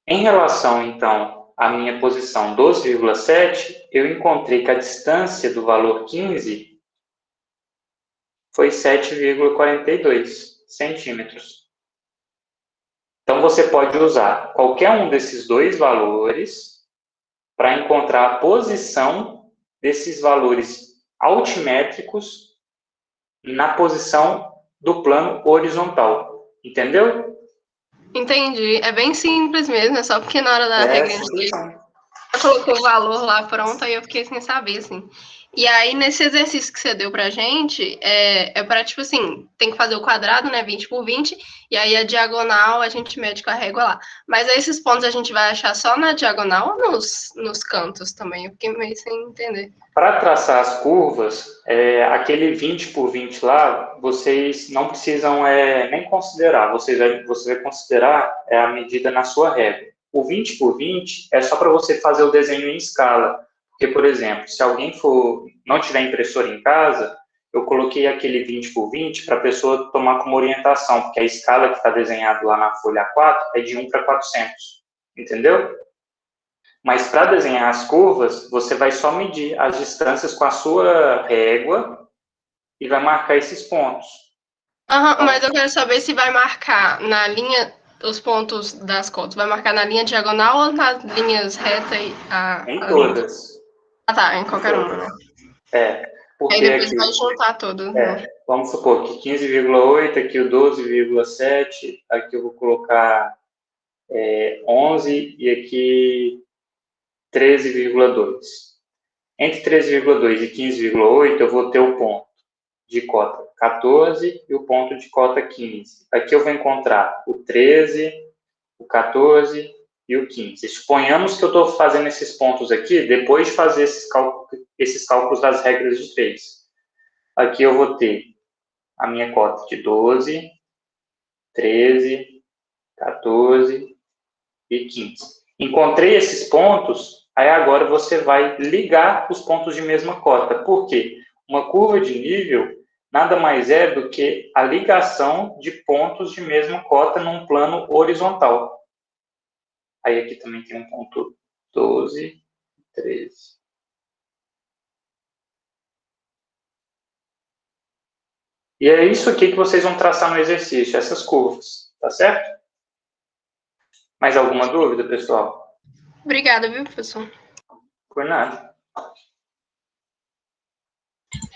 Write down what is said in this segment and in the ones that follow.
Em relação, então, à minha posição 12,7, eu encontrei que a distância do valor 15 foi 7,42 centímetros. Então, você pode usar qualquer um desses dois valores para encontrar a posição desses valores altimétricos na posição do plano horizontal. Entendeu? Entendi. É bem simples mesmo, é só porque na hora da regra de colocou o valor lá pronto, aí eu fiquei sem saber, assim. E aí, nesse exercício que você deu pra gente, pra, tipo assim, tem que fazer o quadrado, né, 20 por 20, e aí a diagonal a gente mede com a régua lá. Mas aí esses pontos a gente vai achar só na diagonal ou nos cantos também? Eu fiquei meio sem entender. Para traçar as curvas, aquele 20 por 20 lá, vocês não precisam nem considerar, você vai considerar a medida na sua régua. O 20 por 20 é só para você fazer o desenho em escala. Porque, por exemplo, se alguém não tiver impressora em casa, eu coloquei aquele 20 por 20 para a pessoa tomar como orientação, porque a escala que está desenhada lá na folha A4 é de 1 para 400, entendeu? Mas para desenhar as curvas, você vai só medir as distâncias com a sua régua e vai marcar esses pontos. Uhum, mas eu quero saber se vai marcar na linha, os pontos das cotas, vai marcar na linha diagonal ou nas linhas reta e Em a linha? todas. Ah, tá, em qualquer uma, né? Aí Porque depois aqui, vai juntar tudo, né? vamos supor que 15,8, aqui o 12,7, aqui eu vou colocar 11 e aqui 13,2. Entre 13,2 e 15,8 eu vou ter o ponto de cota 14 e o ponto de cota 15. Aqui eu vou encontrar o 13, o 14 e o 15. Suponhamos que eu estou fazendo esses pontos aqui depois de fazer esses cálculos das regras de 3. Aqui eu vou ter a minha cota de 12, 13, 14 e 15. Encontrei esses pontos, aí agora você vai ligar os pontos de mesma cota. Por quê? Uma curva de nível nada mais é do que a ligação de pontos de mesma cota num plano horizontal. Aí aqui também tem um ponto 12, 13. E é isso aqui que vocês vão traçar no exercício, essas curvas, tá certo? Mais alguma dúvida, pessoal? Obrigada, viu, professor? Por nada.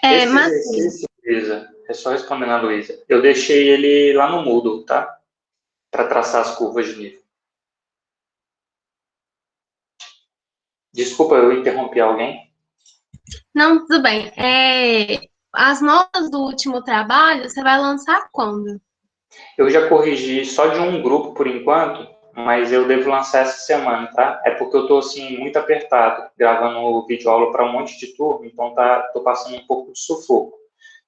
Esse exercício, Luísa, é só respondendo a Luísa. Eu deixei ele lá no Moodle, tá? Para traçar as curvas de nível. Desculpa, eu interrompi alguém? Não, tudo bem. As notas do último trabalho, você vai lançar quando? Eu já corrigi só de um grupo por enquanto, mas eu devo lançar essa semana, tá? É porque eu tô, assim, muito apertado, gravando videoaula para um monte de turma, então tô passando um pouco de sufoco.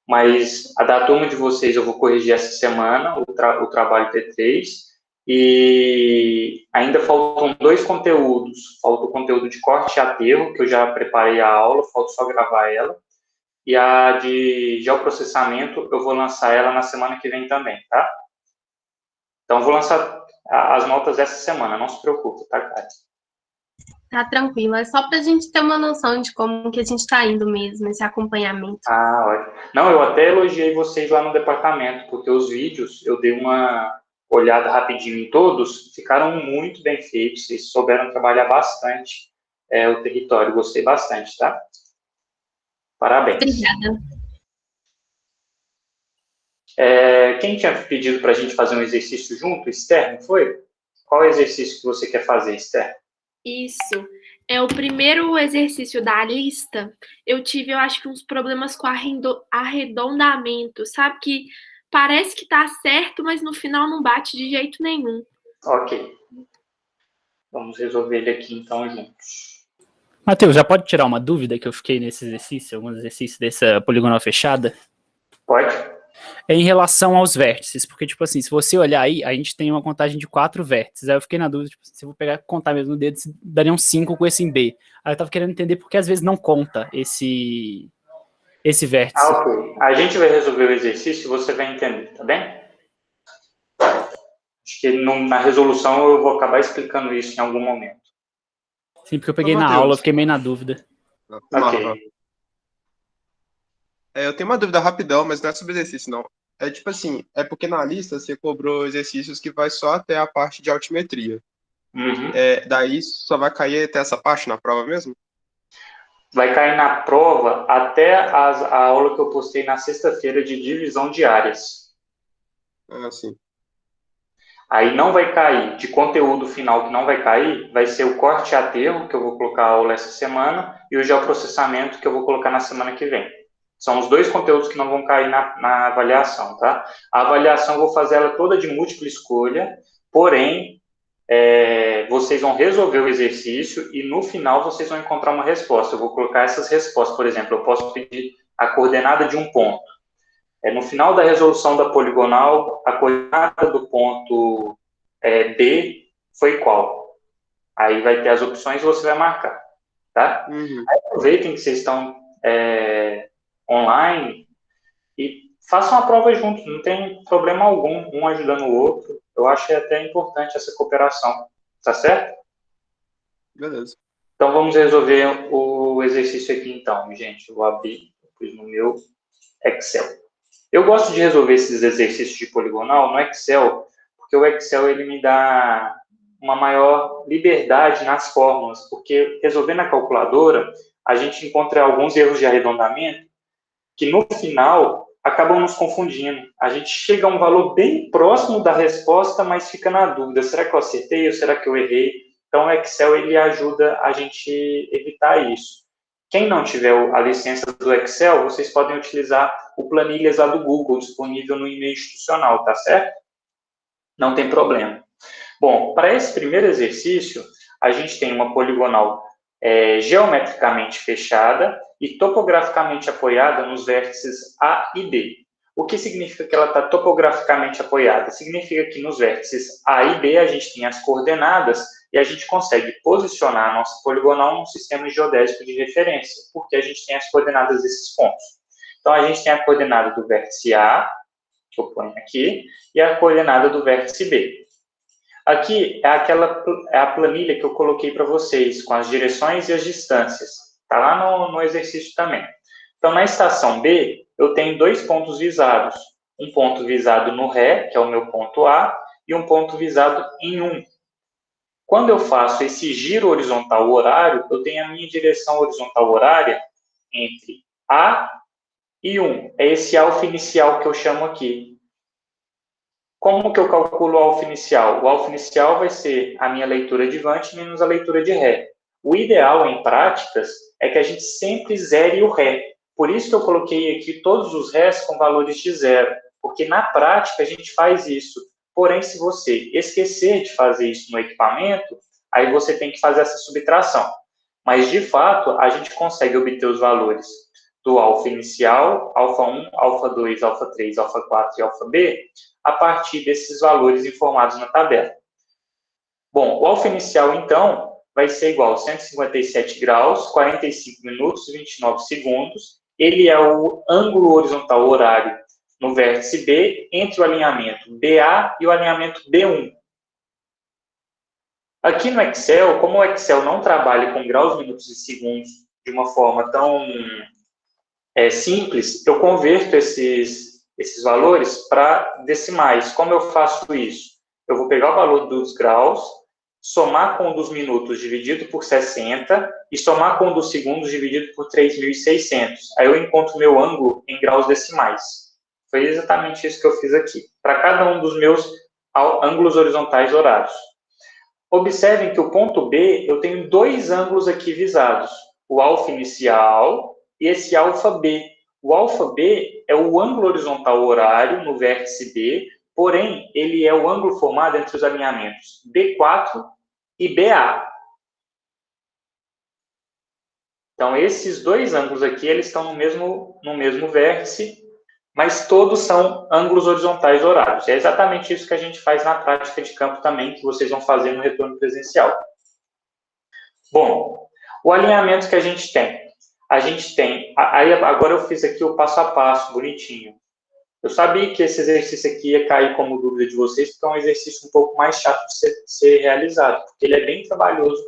Mas a da turma de vocês eu vou corrigir essa semana, o trabalho T3, e ainda faltam dois conteúdos. Falta o conteúdo de corte e aterro, que eu já preparei a aula, falta só gravar ela. E a de geoprocessamento, eu vou lançar ela na semana que vem também, tá? Então, eu vou lançar as notas essa semana, não se preocupe, tá, cara? Tá tranquilo, é só pra gente ter uma noção de como que a gente tá indo mesmo, esse acompanhamento. Ah, ótimo. Não, eu até elogiei vocês lá no departamento, porque os vídeos, eu dei uma olhada rapidinho em todos, ficaram muito bem feitos, vocês souberam trabalhar bastante o território, gostei bastante, tá? Parabéns. Obrigada. Quem tinha pedido para a gente fazer um exercício junto, Esther, não foi? Qual exercício que você quer fazer, Esther? Isso. É o primeiro exercício da lista. Eu acho que uns problemas com arredondamento, sabe? Que parece que tá certo, mas no final não bate de jeito nenhum. Ok. Vamos resolver ele aqui, então, juntos. Matheus, já pode tirar uma dúvida que eu fiquei nesse exercício, alguns exercícios dessa poligonal fechada? Pode? É em relação aos vértices, porque, tipo assim, se você olhar aí, a gente tem uma contagem de 4 vértices. Aí eu fiquei na dúvida, tipo, se eu vou pegar contar mesmo no dedo, dariam 5 com esse em B. Aí eu tava querendo entender por que às vezes não conta esse vértice. Ok. A gente vai resolver o exercício e você vai entender, tá bem? Acho que na resolução eu vou acabar explicando isso em algum momento. Sim, porque eu peguei na aula, eu fiquei meio na dúvida. Ok. Eu tenho uma dúvida rapidão, mas não é sobre exercício, não. É tipo assim, é porque na lista você cobrou exercícios que vai só até a parte de altimetria. Uhum. Daí só vai cair até essa parte na prova mesmo? Vai cair na prova até a aula que eu postei na sexta-feira de divisão de áreas. Ah, sim. Aí não vai cair, de conteúdo final que não vai cair, vai ser o corte e aterro, que eu vou colocar a aula essa semana, e o geoprocessamento, que eu vou colocar na semana que vem. São os dois conteúdos que não vão cair na avaliação, tá? A avaliação eu vou fazer ela toda de múltipla escolha, porém, vocês vão resolver o exercício e no final vocês vão encontrar uma resposta. Eu vou colocar essas respostas, por exemplo, eu posso pedir a coordenada de um ponto. No final da resolução da poligonal, a coordenada do ponto B foi qual? Aí vai ter as opções e você vai marcar, tá? Uhum. Aí aproveitem que vocês estão online e façam a prova juntos, não tem problema algum, um ajudando o outro. Eu acho até importante essa cooperação, tá certo? Beleza. Então vamos resolver o exercício aqui então, gente. Eu vou abrir no meu Excel. Eu gosto de resolver esses exercícios de poligonal no Excel, porque o Excel ele me dá uma maior liberdade nas fórmulas, porque resolver na calculadora, a gente encontra alguns erros de arredondamento que no final acabam nos confundindo. A gente chega a um valor bem próximo da resposta, mas fica na dúvida, será que eu acertei ou será que eu errei? Então o Excel ele ajuda a gente evitar isso. Quem não tiver a licença do Excel, vocês podem utilizar o Planilhas lá do Google, disponível no e-mail institucional, tá certo? Não tem problema. Bom, para esse primeiro exercício, a gente tem uma poligonal geometricamente fechada e topograficamente apoiada nos vértices A e B. O que significa que ela está topograficamente apoiada? Significa que nos vértices A e B a gente tem as coordenadas e a gente consegue posicionar a nossa poligonal num sistema geodésico de referência, porque a gente tem as coordenadas desses pontos. Então, a gente tem a coordenada do vértice A, que eu ponho aqui, e a coordenada do vértice B. Aqui é a planilha que eu coloquei para vocês, com as direções e as distâncias. Está lá no exercício também. Então, na estação B, eu tenho dois pontos visados. Um ponto visado no Ré, que é o meu ponto A, e um ponto visado em 1. Quando eu faço esse giro horizontal horário, eu tenho a minha direção horizontal horária entre A e 1. É esse alfa inicial que eu chamo aqui. Como que eu calculo o alfa inicial? O alfa inicial vai ser a minha leitura de Vant menos a leitura de Ré. O ideal em práticas é que a gente sempre zere o Ré. Por isso que eu coloquei aqui todos os Rés com valores de zero, porque na prática a gente faz isso. Porém, se você esquecer de fazer isso no equipamento, aí você tem que fazer essa subtração. Mas, de fato, a gente consegue obter os valores do alfa inicial, alfa 1, alfa 2, alfa 3, alfa 4 e alfa B, a partir desses valores informados na tabela. Bom, o alfa inicial, então, vai ser igual a 157 graus, 45 minutos e 29 segundos. Ele é o ângulo horizontal horário no vértice B, entre o alinhamento BA e o alinhamento B1. Aqui no Excel, como o Excel não trabalha com graus, minutos e segundos de uma forma tão simples, eu converto esses valores para decimais. Como eu faço isso? Eu vou pegar o valor dos graus, somar com o dos minutos dividido por 60 e somar com o dos segundos dividido por 3.600. Aí eu encontro meu ângulo em graus decimais. Foi exatamente isso que eu fiz aqui, para cada um dos meus ângulos horizontais horários. Observem que o ponto B, eu tenho dois ângulos aqui visados, o alfa inicial e esse alfa B. O alfa B é o ângulo horizontal horário no vértice B, porém, ele é o ângulo formado entre os alinhamentos B4 e BA. Então, esses dois ângulos aqui, eles estão no mesmo vértice, mas todos são ângulos horizontais horários. É exatamente isso que a gente faz na prática de campo também, que vocês vão fazer no retorno presencial. Bom, o alinhamento que a gente tem. Aí agora eu fiz aqui o passo a passo, bonitinho. Eu sabia que esse exercício aqui ia cair como dúvida de vocês, porque é um exercício um pouco mais chato de ser realizado, porque ele é bem trabalhoso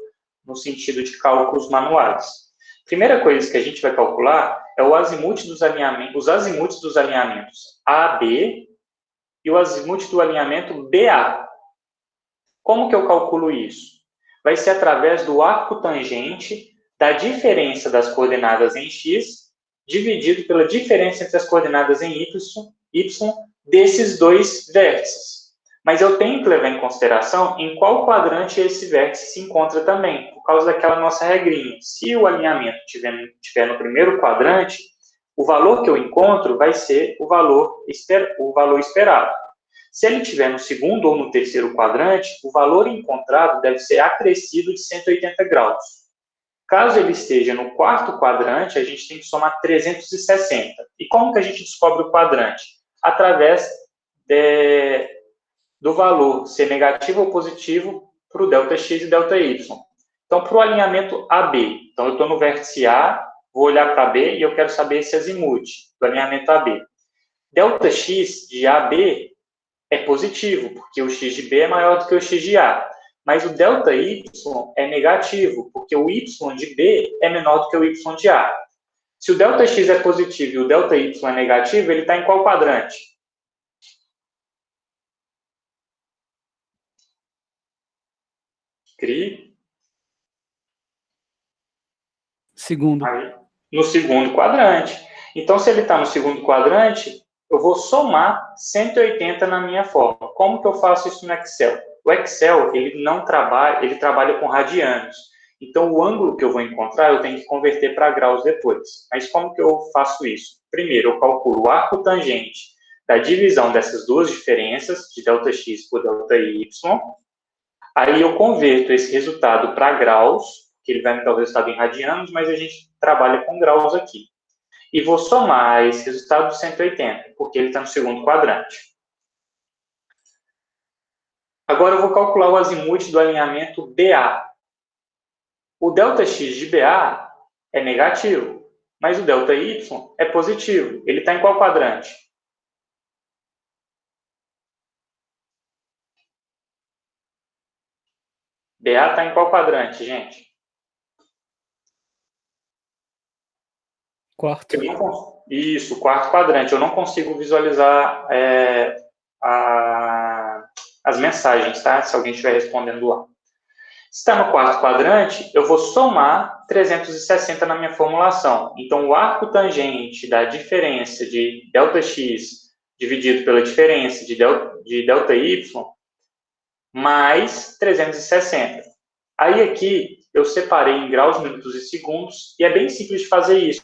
no sentido de cálculos manuais. Primeira coisa que a gente vai calcular é o azimuth dos alinhamentos, os azimuths dos alinhamentos AB e o azimuth do alinhamento BA. Como que eu calculo isso? Vai ser através do arco tangente da diferença das coordenadas em x dividido pela diferença entre as coordenadas em y desses dois vértices. Mas eu tenho que levar em consideração em qual quadrante esse vértice se encontra também, por causa daquela nossa regrinha. Se o alinhamento estiver no primeiro quadrante, o valor que eu encontro vai ser o valor esperado. Se ele estiver no segundo ou no terceiro quadrante, o valor encontrado deve ser acrescido de 180 graus. Caso ele esteja no quarto quadrante, a gente tem que somar 360. E como que a gente descobre o quadrante? Através do valor ser negativo ou positivo para o ΔX e ΔY. Então, para o alinhamento AB, então eu estou no vértice A, vou olhar para B e eu quero saber esse azimuth do alinhamento AB. ΔX de AB é positivo, porque o x de B é maior do que o x de A. Mas o ΔY é negativo, porque o y de B é menor do que o y de A. Se o ΔX é positivo e o ΔY é negativo, ele está em qual quadrante? Cri. Segundo. Aí, no segundo quadrante. Então, se ele está no segundo quadrante, eu vou somar 180 na minha forma. Como que eu faço isso no Excel? O Excel, ele trabalha com radianos. Então, o ângulo que eu vou encontrar, eu tenho que converter para graus depois. Mas como que eu faço isso? Primeiro, eu calculo o arco tangente da divisão dessas duas diferenças, de ΔX por ΔY. Aí eu converto esse resultado para graus, que ele vai me dar o resultado em radianos, mas a gente trabalha com graus aqui. E vou somar esse resultado de 180, porque ele está no segundo quadrante. Agora eu vou calcular o azimuth do alinhamento BA. O ΔX de BA é negativo, mas o ΔY é positivo. Ele está em qual quadrante? BA está em qual quadrante, gente? Quarto. Isso, quarto quadrante. Eu não consigo visualizar as mensagens, tá? Se alguém estiver respondendo lá. Se está no quarto quadrante, eu vou somar 360 na minha formulação. Então, o arco tangente da diferença de ΔX dividido pela diferença de ΔY mais 360. Aí, aqui, eu separei em graus, minutos e segundos, e é bem simples de fazer isso.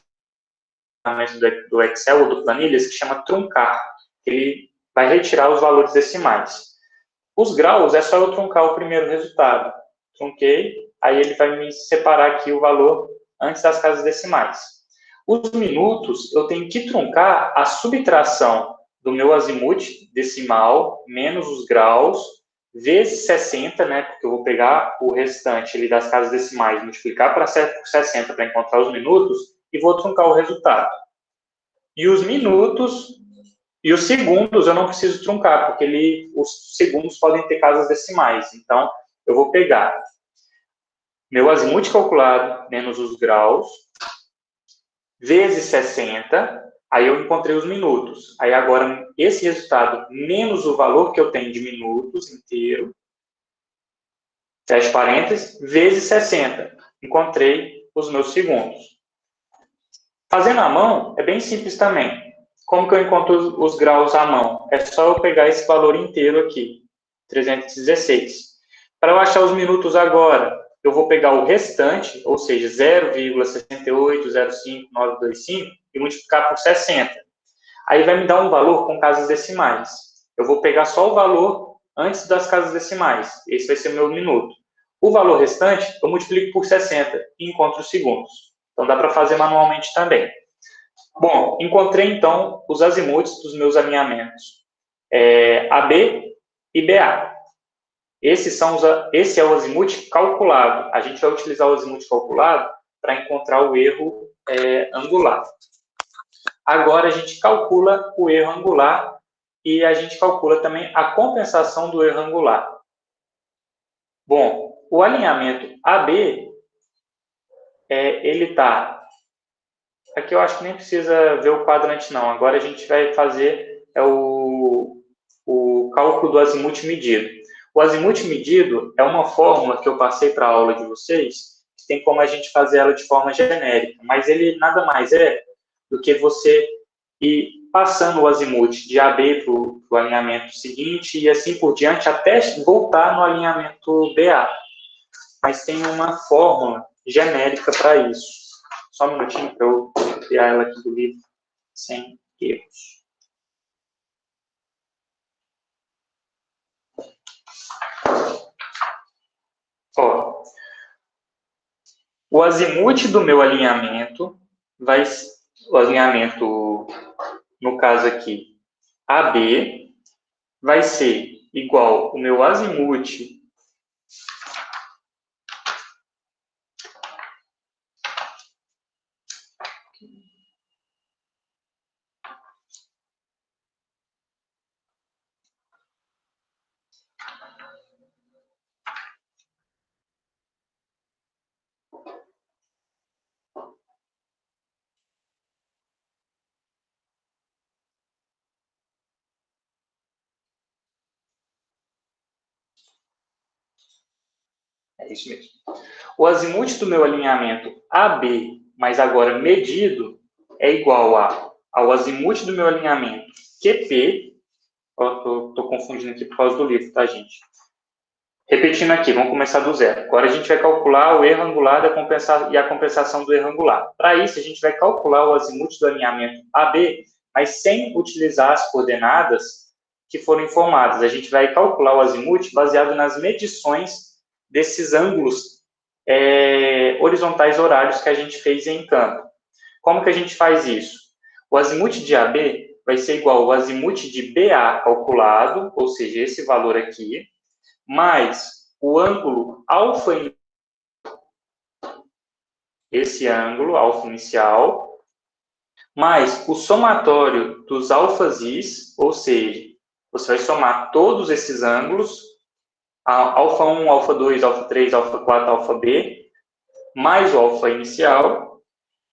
Do Excel ou do Planilhas, que chama truncar. Ele vai retirar os valores decimais. Os graus é só eu truncar o primeiro resultado. Trunquei, aí ele vai me separar aqui o valor antes das casas decimais. Os minutos, eu tenho que truncar a subtração do meu azimuth decimal, menos os graus, vezes 60, né, porque eu vou pegar o restante ali das casas decimais, multiplicar por 60 para encontrar os minutos, e vou truncar o resultado. E os minutos e os segundos eu não preciso truncar, porque os segundos podem ter casas decimais. Então, eu vou pegar meu azimuth calculado, menos os graus, vezes 60, aí eu encontrei os minutos. Aí agora, esse resultado, menos o valor que eu tenho de minutos inteiro, fecha parênteses, vezes 60. Encontrei os meus segundos. Fazendo à mão, é bem simples também. Como que eu encontro os graus à mão? É só eu pegar esse valor inteiro aqui, 316. Para eu achar os minutos agora, eu vou pegar o restante, ou seja, 0,6805925, e multiplicar por 60. Aí vai me dar um valor com casas decimais. Eu vou pegar só o valor antes das casas decimais. Esse vai ser o meu minuto. O valor restante, eu multiplico por 60 e encontro os segundos. Então, dá para fazer manualmente também. Bom, encontrei, então, os azimuths dos meus alinhamentos AB e BA. Esse é o azimuth calculado. A gente vai utilizar o azimuth calculado para encontrar o erro angular. Agora a gente calcula o erro angular e a gente calcula também a compensação do erro angular. Bom, o alinhamento AB, ele está... Aqui eu acho que nem precisa ver o quadrante, não. Agora a gente vai fazer o cálculo do azimuth medido. O azimuth medido é uma fórmula que eu passei para a aula de vocês, que tem como a gente fazer ela de forma genérica, mas ele nada mais é do que você ir passando o azimuth de AB para o alinhamento seguinte e assim por diante, até voltar no alinhamento BA. Mas tem uma fórmula genérica para isso. Só um minutinho para eu copiar ela aqui do livro sem erros. Ó, o azimuth do meu alinhamento o alinhamento, no caso aqui, AB, vai ser igual o meu azimuth é isso mesmo. O azimuth do meu alinhamento AB, mas agora medido, é igual ao azimuth do meu alinhamento QP. Estou confundindo aqui por causa do livro, tá, gente? Repetindo aqui, vamos começar do zero. Agora a gente vai calcular o erro angular e a compensação do erro angular. Para isso, a gente vai calcular o azimuth do alinhamento AB, mas sem utilizar as coordenadas que foram informadas. A gente vai calcular o azimuth baseado nas medições desses ângulos horizontais horários que a gente fez em campo. Como que a gente faz isso? O azimuth de AB vai ser igual ao azimuth de BA calculado, ou seja, esse valor aqui, mais o ângulo alfa, esse ângulo alfa inicial, mais o somatório dos alfas is, ou seja, você vai somar todos esses ângulos, alfa 1, alfa 2, alfa 3, alfa 4, alfa B, mais o alfa inicial,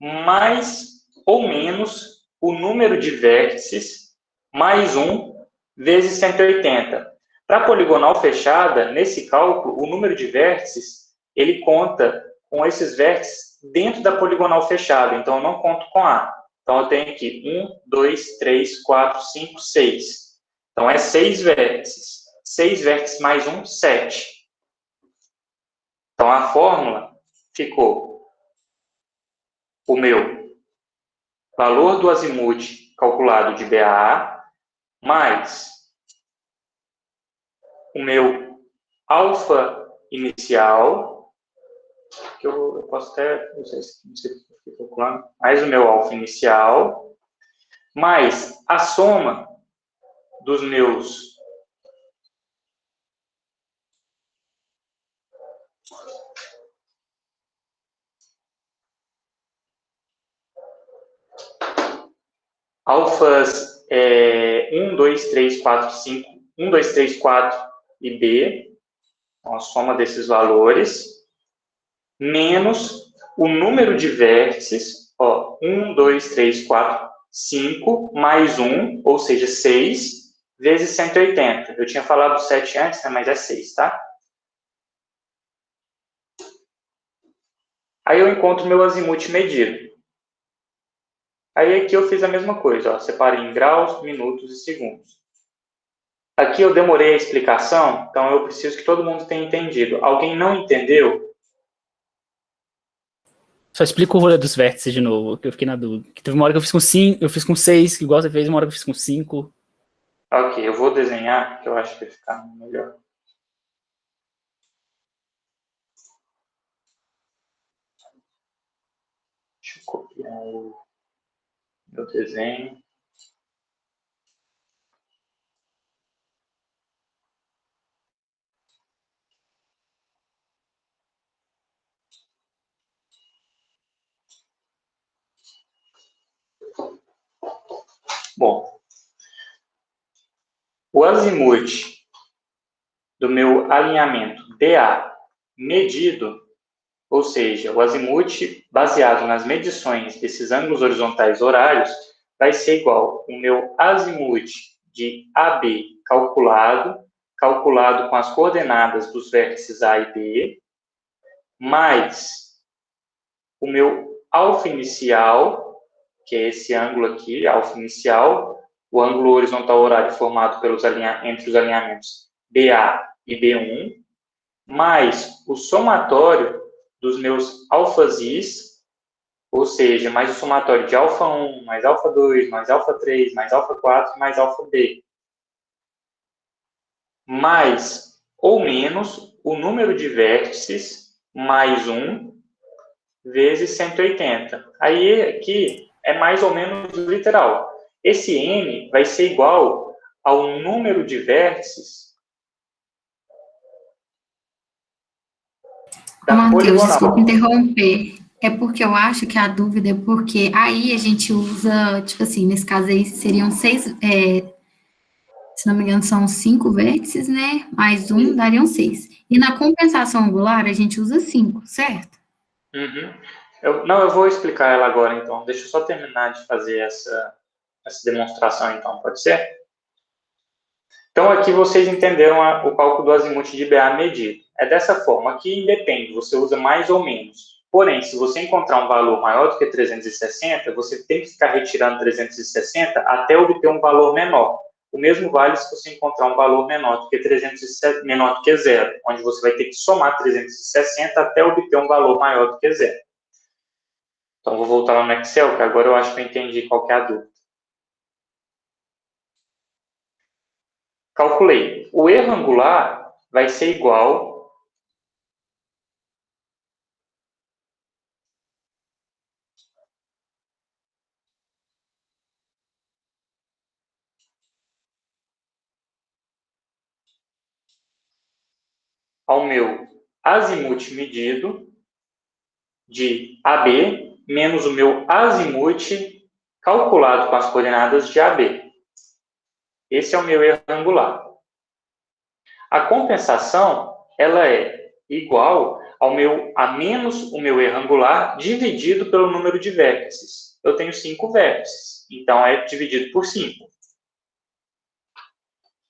mais ou menos o número de vértices, mais 1 vezes 180. Para a poligonal fechada, nesse cálculo, o número de vértices, ele conta com esses vértices dentro da poligonal fechada. Então, eu não conto com A. Então, eu tenho aqui 1, 2, 3, 4, 5, 6. Então, é 6 vértices. 6 vértices mais 1, 7. Então, a fórmula ficou o meu valor do azimuth calculado de BA, mais o meu alfa inicial, que eu posso até, não sei se estou calculando, mais o meu alfa inicial, mais a soma dos meus alfas 1, 2, 3, 4, 5, 1, 2, 3, 4 e B, então a soma desses valores, menos o número de vértices, 1, 2, 3, 4, 5, mais 1, ou seja, 6, vezes 180. Eu tinha falado 7 antes, né, mas é 6, tá? Aí eu encontro meu azimuth medido. Aí aqui eu fiz a mesma coisa, separei em graus, minutos e segundos. Aqui eu demorei a explicação, então eu preciso que todo mundo tenha entendido. Alguém não entendeu? Só explica o rolê dos vértices de novo, que eu fiquei na dúvida. Que teve uma hora que eu fiz com 5, eu fiz com 6, igual você fez, uma hora que eu fiz com 5. Ok, eu vou desenhar, que eu acho que vai ficar melhor. Deixa eu copiar o meu desenho. Bom, o azimuth do meu alinhamento DA medido, ou seja, o azimuth baseado nas medições desses ângulos horizontais horários, vai ser igual ao meu azimuth de AB calculado com as coordenadas dos vértices A e B, mais o meu alfa inicial, que é esse ângulo aqui, alfa inicial, o ângulo horizontal horário formado entre os alinhamentos BA e B1, mais o somatório dos meus alfas i's, ou seja, mais o somatório de alfa 1, mais alfa 2, mais alfa 3, mais alfa 4, mais alfa B. Mais ou menos o número de vértices, mais 1, vezes 180. Aí, aqui, é mais ou menos literal. Esse n vai ser igual ao número de vértices da Matheus, poligonal. desculpa interromper. É porque eu acho que a dúvida é porque aí a gente usa, tipo assim, nesse caso aí seriam 6, se não me engano, são 5 vértices, né? Mais um, dariam 6. E na compensação angular, a gente usa 5, certo? Uhum. Eu vou explicar ela agora, então. Deixa eu só terminar de fazer essa demonstração, então, pode ser? Então, aqui vocês entenderam o cálculo do azimuth de BA medido. É dessa forma. Aqui independe, você usa mais ou menos. Porém, se você encontrar um valor maior do que 360, você tem que ficar retirando 360 até obter um valor menor. O mesmo vale se você encontrar um valor menor do que 360, menor do que zero, onde você vai ter que somar 360 até obter um valor maior do que zero. Então, vou voltar lá no Excel, que agora eu acho que eu entendi qual que é a dúvida. Calculei. O erro angular vai ser igual ao meu azimuth medido de AB menos o meu azimuth calculado com as coordenadas de AB. Esse é o meu erro angular. A compensação, ela é igual a menos o meu erro angular dividido pelo número de vértices. Eu tenho 5 vértices, então é dividido por 5.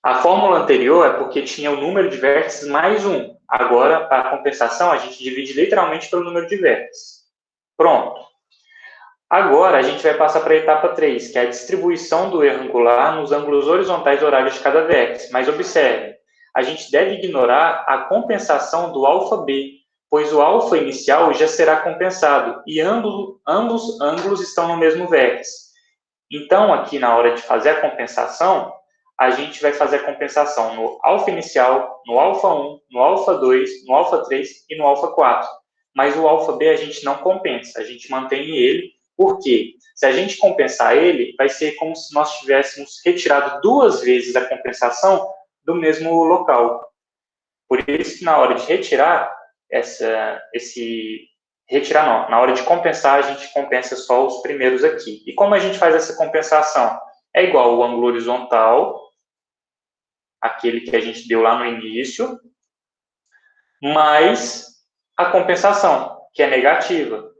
A fórmula anterior é porque tinha o número de vértices mais 1. Agora, para a compensação, a gente divide literalmente pelo número de vértices. Pronto. Agora, a gente vai passar para a etapa 3, que é a distribuição do erro angular nos ângulos horizontais horários de cada vértice. Mas observe, a gente deve ignorar a compensação do alfa B, pois o alfa inicial já será compensado e ambos ângulos estão no mesmo vértice. Então, aqui na hora de fazer a compensação, a gente vai fazer a compensação no alfa inicial, no alfa 1, no alfa 2, no alfa 3 e no alfa 4. Mas o alfa B a gente não compensa, a gente mantém ele. Por quê? Se a gente compensar ele, vai ser como se nós tivéssemos retirado 2 vezes a compensação do mesmo local. Por isso que na hora de retirar, na hora de compensar, a gente compensa só os primeiros aqui. E como a gente faz essa compensação? É igual ao ângulo horizontal, aquele que a gente deu lá no início, mais a compensação, que é negativa.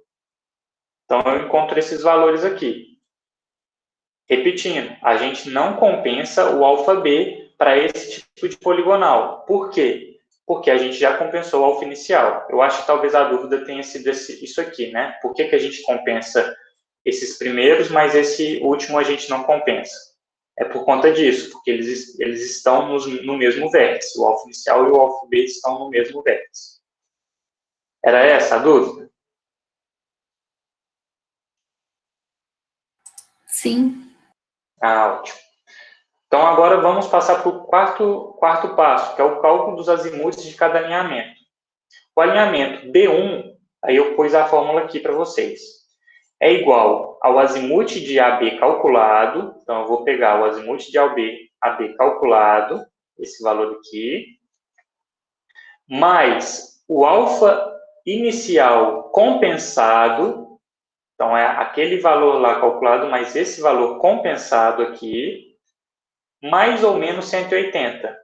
Então, eu encontro esses valores aqui. Repetindo, a gente não compensa o alfa B para esse tipo de poligonal. Por quê? Porque a gente já compensou o alfa inicial. Eu acho que talvez a dúvida tenha sido isso aqui, né? Por que a gente compensa esses primeiros, mas esse último a gente não compensa? É por conta disso, porque eles estão no mesmo vértice. O alfa inicial e o alfa B estão no mesmo vértice. Era essa a dúvida? Sim. Ótimo. Então, agora vamos passar para o quarto passo, que é o cálculo dos azimuths de cada alinhamento. O alinhamento B1, aí eu pus a fórmula aqui para vocês, é igual ao azimuth de AB calculado, então eu vou pegar o azimuth de AB calculado, esse valor aqui, mais o alfa inicial compensado, Então, é aquele valor lá calculado, mais esse valor compensado aqui, mais ou menos 180.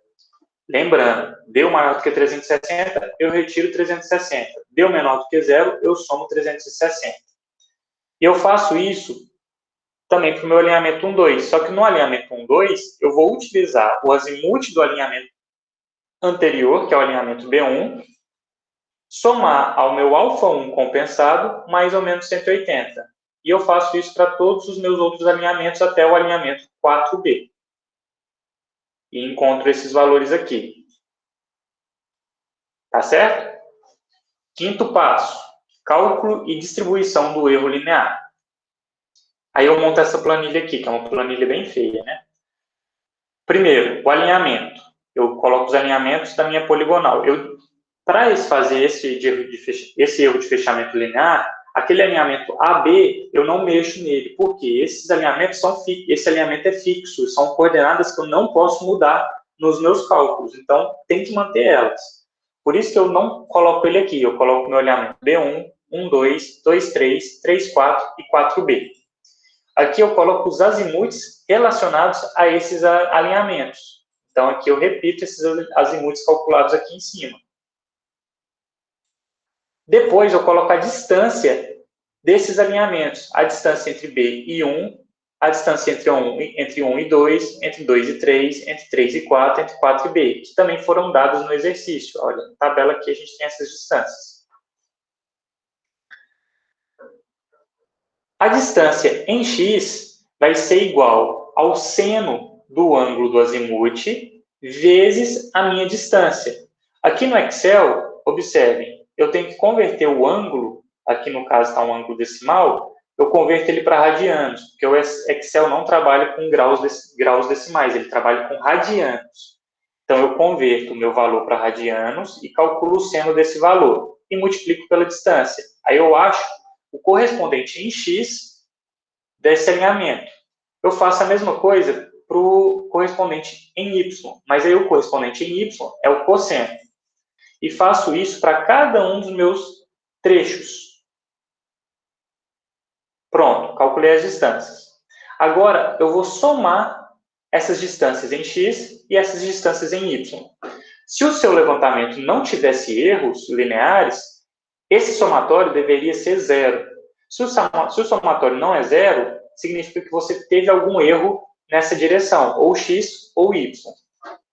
Lembrando, deu maior do que 360, eu retiro 360. Deu menor do que zero, eu somo 360. E eu faço isso também para o meu alinhamento 1-2. Só que no alinhamento 1-2, eu vou utilizar o azimuth do alinhamento anterior, que é o alinhamento B1, somar ao meu alfa 1 compensado, mais ou menos 180. E eu faço isso para todos os meus outros alinhamentos até o alinhamento 4B. E encontro esses valores aqui. Tá certo? Quinto passo, cálculo e distribuição do erro linear. Aí eu monto essa planilha aqui, que é uma planilha bem feia, né? Primeiro, o alinhamento. Eu coloco os alinhamentos da minha poligonal. Para fazer esse erro de fechamento linear, aquele alinhamento AB, eu não mexo nele, porque esses alinhamentos esse alinhamento é fixo, são coordenadas que eu não posso mudar nos meus cálculos, então tem que manter elas. Por isso que eu não coloco ele aqui, eu coloco meu alinhamento B1, 1-2, 2-3, 3-4 e 4B. Aqui eu coloco os azimuths relacionados a esses alinhamentos. Então aqui eu repito esses azimuths calculados aqui em cima. Depois eu coloco a distância desses alinhamentos, a distância entre B e 1, a distância entre 1 e 2, entre 2 e 3, entre 3 e 4, entre 4 e B, que também foram dados no exercício. Olha, na tabela aqui a gente tem essas distâncias. A distância em x vai ser igual ao seno do ângulo do azimuth vezes a minha distância. Aqui no Excel, observem, eu tenho que converter o ângulo, aqui no caso está um ângulo decimal, eu converto ele para radianos, porque o Excel não trabalha com graus decimais, ele trabalha com radianos. Então, eu converto o meu valor para radianos e calculo o seno desse valor, e multiplico pela distância. Aí eu acho o correspondente em x desse alinhamento. Eu faço a mesma coisa para o correspondente em y, mas aí o correspondente em y é o cosseno. E faço isso para cada um dos meus trechos. Pronto, calculei as distâncias. Agora, eu vou somar essas distâncias em x e essas distâncias em y. Se o seu levantamento não tivesse erros lineares, esse somatório deveria ser zero. Se o somatório não é zero, significa que você teve algum erro nessa direção, ou x ou y.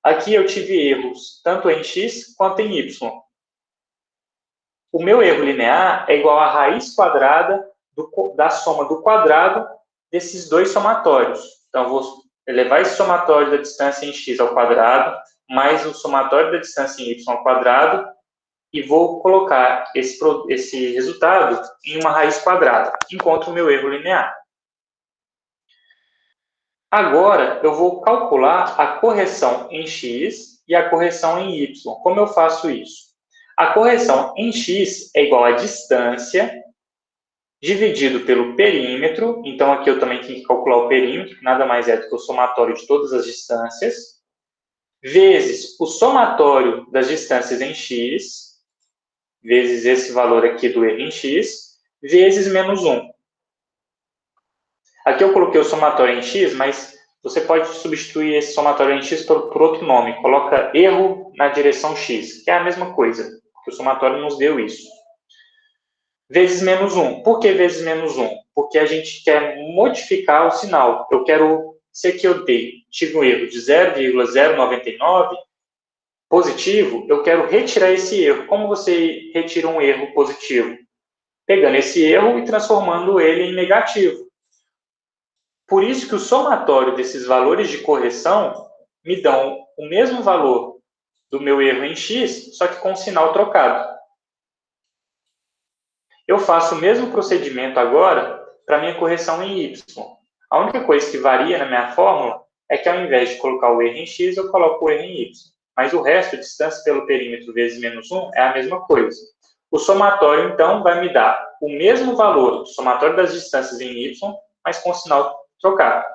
Aqui eu tive erros tanto em x quanto em y. O meu erro linear é igual à raiz quadrada da soma do quadrado desses dois somatórios. Então, eu vou elevar esse somatório da distância em x ao quadrado, mais o somatório da distância em y ao quadrado, e vou colocar esse resultado em uma raiz quadrada. Encontro o meu erro linear. Agora, eu vou calcular a correção em x e a correção em y. Como eu faço isso? A correção em x é igual à distância dividido pelo perímetro. Então, aqui eu também tenho que calcular o perímetro, que nada mais é do que o somatório de todas as distâncias, vezes o somatório das distâncias em x, vezes esse valor aqui do erro em x, vezes menos 1. Aqui eu coloquei o somatório em x, mas você pode substituir esse somatório em x por outro nome. Coloca erro na direção x, que é a mesma coisa, porque o somatório nos deu isso. Vezes menos 1. Por que vezes menos 1? Porque a gente quer modificar o sinal. Eu quero, se aqui eu tive um erro de 0,099 positivo, eu quero retirar esse erro. Como você retira um erro positivo? Pegando esse erro e transformando ele em negativo. Por isso que o somatório desses valores de correção me dão o mesmo valor do meu erro em x, só que com o sinal trocado. Eu faço o mesmo procedimento agora para a minha correção em y. A única coisa que varia na minha fórmula é que ao invés de colocar o erro em x, eu coloco o erro em y. Mas o resto, distância pelo perímetro vezes menos 1, é a mesma coisa. O somatório, então, vai me dar o mesmo valor do somatório das distâncias em y, mas com o sinal trocado.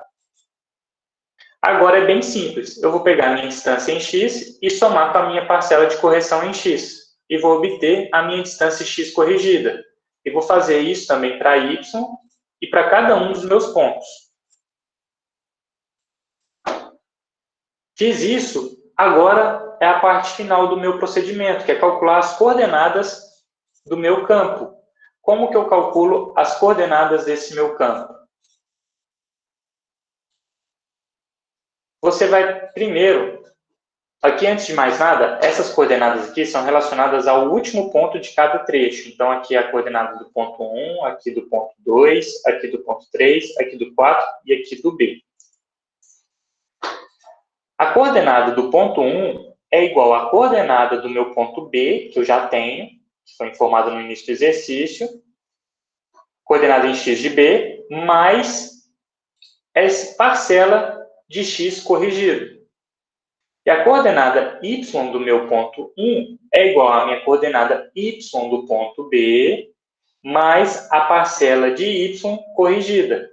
Agora é bem simples. Eu vou pegar a minha distância em x e somar com a minha parcela de correção em x. E vou obter a minha distância x corrigida. e vou fazer isso também para y e para cada um dos meus pontos. Fiz isso, agora é a parte final do meu procedimento, que é calcular as coordenadas do meu campo. Como que eu calculo as coordenadas desse meu campo? Você vai primeiro, aqui antes de mais nada, essas coordenadas aqui são relacionadas ao último ponto de cada trecho. Então aqui é a coordenada do ponto 1, aqui do ponto 2, aqui do ponto 3, aqui do 4 e aqui do B. A coordenada do ponto 1 é igual à coordenada do meu ponto B, que eu já tenho, que foi informada no início do exercício, coordenada em x de B, mais essa parcela de x corrigido. E a coordenada y do meu ponto 1 é igual à minha coordenada y do ponto B, mais a parcela de y corrigida.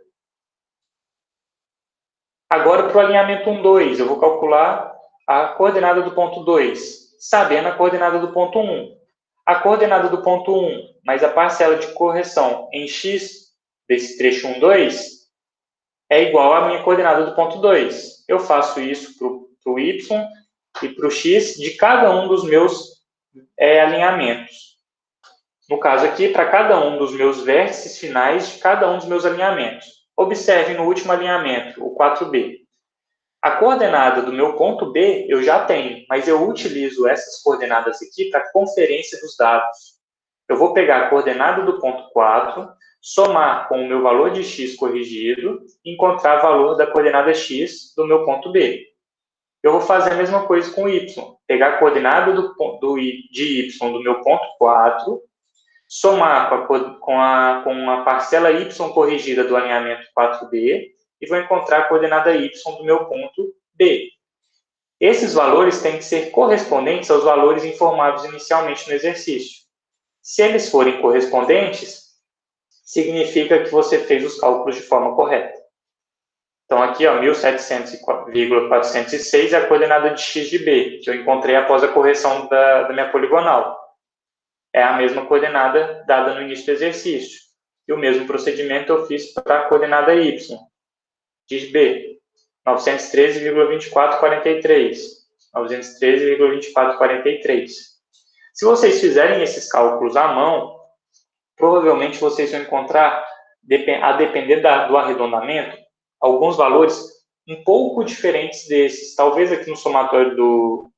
Agora, para o alinhamento 1, 2, eu vou calcular a coordenada do ponto 2, sabendo a coordenada do ponto 1. A coordenada do ponto 1 mais a parcela de correção em x desse trecho 1, 2 é igual à minha coordenada do ponto 2. Eu faço isso para o y e para o x de cada um dos meus alinhamentos. No caso aqui, para cada um dos meus vértices finais de cada um dos meus alinhamentos. Observe no último alinhamento, o 4B. A coordenada do meu ponto B eu já tenho, mas eu utilizo essas coordenadas aqui para conferência dos dados. Eu vou pegar a coordenada do ponto 4, somar com o meu valor de x corrigido e encontrar o valor da coordenada x do meu ponto B. Eu vou fazer a mesma coisa com y. Pegar a coordenada de y do meu ponto 4, somar com a parcela y corrigida do alinhamento 4B e vou encontrar a coordenada y do meu ponto B. Esses valores têm que ser correspondentes aos valores informados inicialmente no exercício. Se eles forem correspondentes, significa que você fez os cálculos de forma correta. Então, aqui, 1.700,406 é a coordenada de x de B, que eu encontrei após a correção da minha poligonal. É a mesma coordenada dada no início do exercício. E o mesmo procedimento eu fiz para a coordenada y, de B, 913,2443. 913,2443. Se vocês fizerem esses cálculos à mão, provavelmente vocês vão encontrar, a depender do arredondamento, alguns valores um pouco diferentes desses. Talvez aqui no somatório do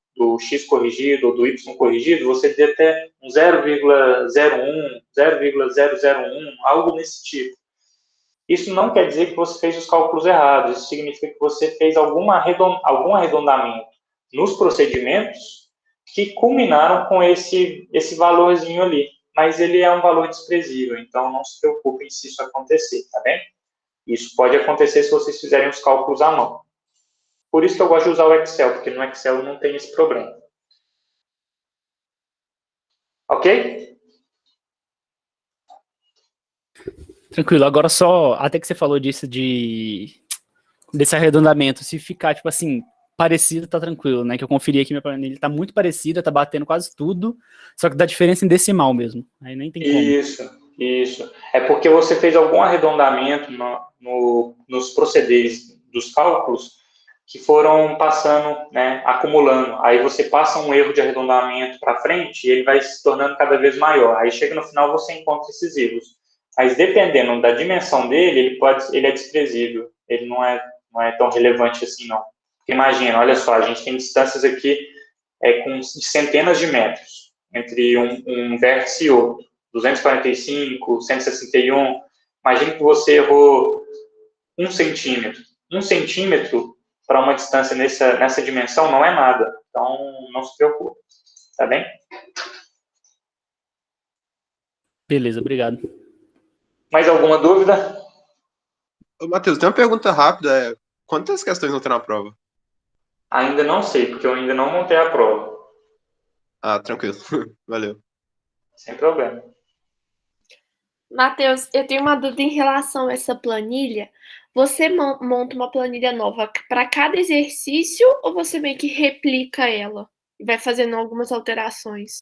x corrigido ou do y corrigido, você dê até um 0,01, 0,001, algo nesse tipo. Isso não quer dizer que você fez os cálculos errados, isso significa que você fez algum arredondamento nos procedimentos que culminaram com esse valorzinho ali. Mas ele é um valor desprezível, então não se preocupem se isso acontecer, tá bem? Isso pode acontecer se vocês fizerem os cálculos à mão. Por isso que eu gosto de usar o Excel, porque no Excel não tem esse problema. Ok? Tranquilo. Agora só, até que você falou disso desse arredondamento, se ficar, tipo assim, parecido, tá tranquilo, né? Que eu conferi aqui, minha planilha tá muito parecida, tá batendo quase tudo, só que dá diferença em decimal mesmo. Aí nem tem como. Isso. É porque você fez algum arredondamento nos procederes dos cálculos que foram passando, né, acumulando. Aí você passa um erro de arredondamento para frente e ele vai se tornando cada vez maior. Aí chega no final você encontra esses erros. Mas dependendo da dimensão dele, ele é desprezível. Ele não é tão relevante assim, não. Porque imagina, olha só, a gente tem distâncias aqui com centenas de metros entre um vértice e outro. 245, 161. Imagina que você errou 1 centímetro. 1 centímetro para uma distância nessa dimensão não é nada. Então, não se preocupe. Tá bem? Beleza, obrigado. Mais alguma dúvida? Ô, Matheus, tem uma pergunta rápida. Quantas questões não tem na prova? Ainda não sei, porque eu ainda não montei a prova. Ah, tranquilo. Valeu. Sem problema. Matheus, eu tenho uma dúvida em relação a essa planilha. Você monta uma planilha nova para cada exercício ou você meio que replica ela e vai fazendo algumas alterações?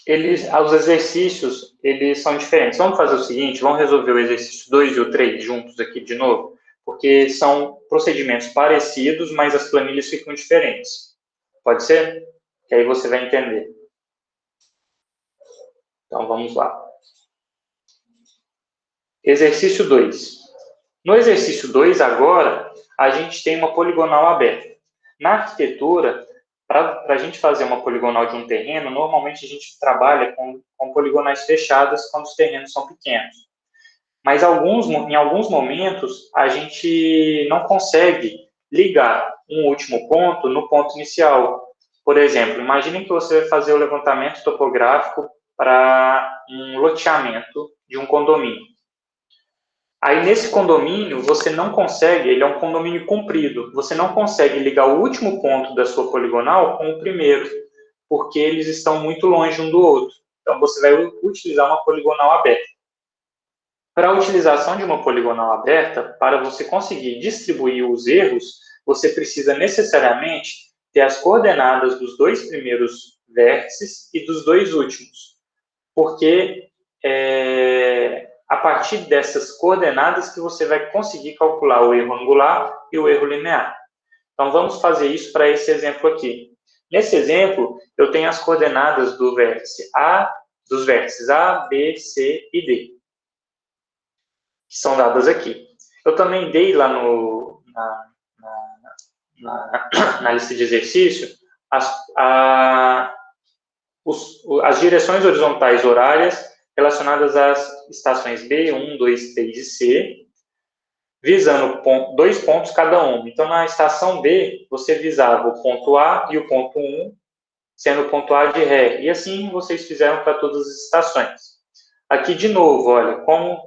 os exercícios, eles são diferentes. Vamos fazer o seguinte, vamos resolver o exercício 2 e o 3 juntos aqui de novo, porque são procedimentos parecidos, mas as planilhas ficam diferentes. Pode ser? Que aí você vai entender. Então, vamos lá. Exercício 2. No exercício 2, agora, a gente tem uma poligonal aberta. Na arquitetura, para a gente fazer uma poligonal de um terreno, normalmente a gente trabalha com poligonais fechadas quando os terrenos são pequenos. Mas em alguns momentos, a gente não consegue ligar um último ponto no ponto inicial. Por exemplo, imagine que você vai fazer o levantamento topográfico para um loteamento de um condomínio. Aí, nesse condomínio, você não consegue, ele é um condomínio comprido, você não consegue ligar o último ponto da sua poligonal com o primeiro, porque eles estão muito longe um do outro. Então, você vai utilizar uma poligonal aberta. Para a utilização de uma poligonal aberta, para você conseguir distribuir os erros, você precisa necessariamente ter as coordenadas dos dois primeiros vértices e dos dois últimos, porque a partir dessas coordenadas que você vai conseguir calcular o erro angular e o erro linear. Então, vamos fazer isso para esse exemplo aqui. Nesse exemplo, eu tenho as coordenadas dos vértices A, B, C e D, que são dadas aqui. Eu também dei lá na lista de exercício as direções horizontais horárias relacionadas às estações B, 1, 2, 3 e C, visando dois pontos cada uma. Então, na estação B, você visava o ponto A e o ponto 1, sendo o ponto A de Ré. E assim vocês fizeram para todas as estações. Aqui, de novo, olha, como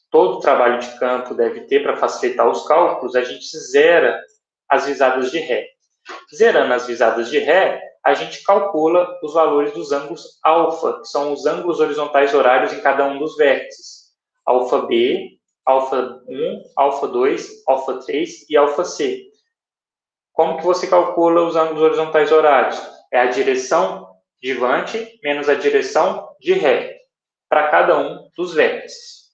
todo trabalho de campo deve ter para facilitar os cálculos, a gente zera as visadas de Ré. Zerando as visadas de Ré, a gente calcula os valores dos ângulos alfa, que são os ângulos horizontais horários em cada um dos vértices. Alfa B, alfa 1, alfa 2, alfa 3 e alfa C. Como que você calcula os ângulos horizontais horários? É a direção de Vante menos a direção de Ré, para cada um dos vértices.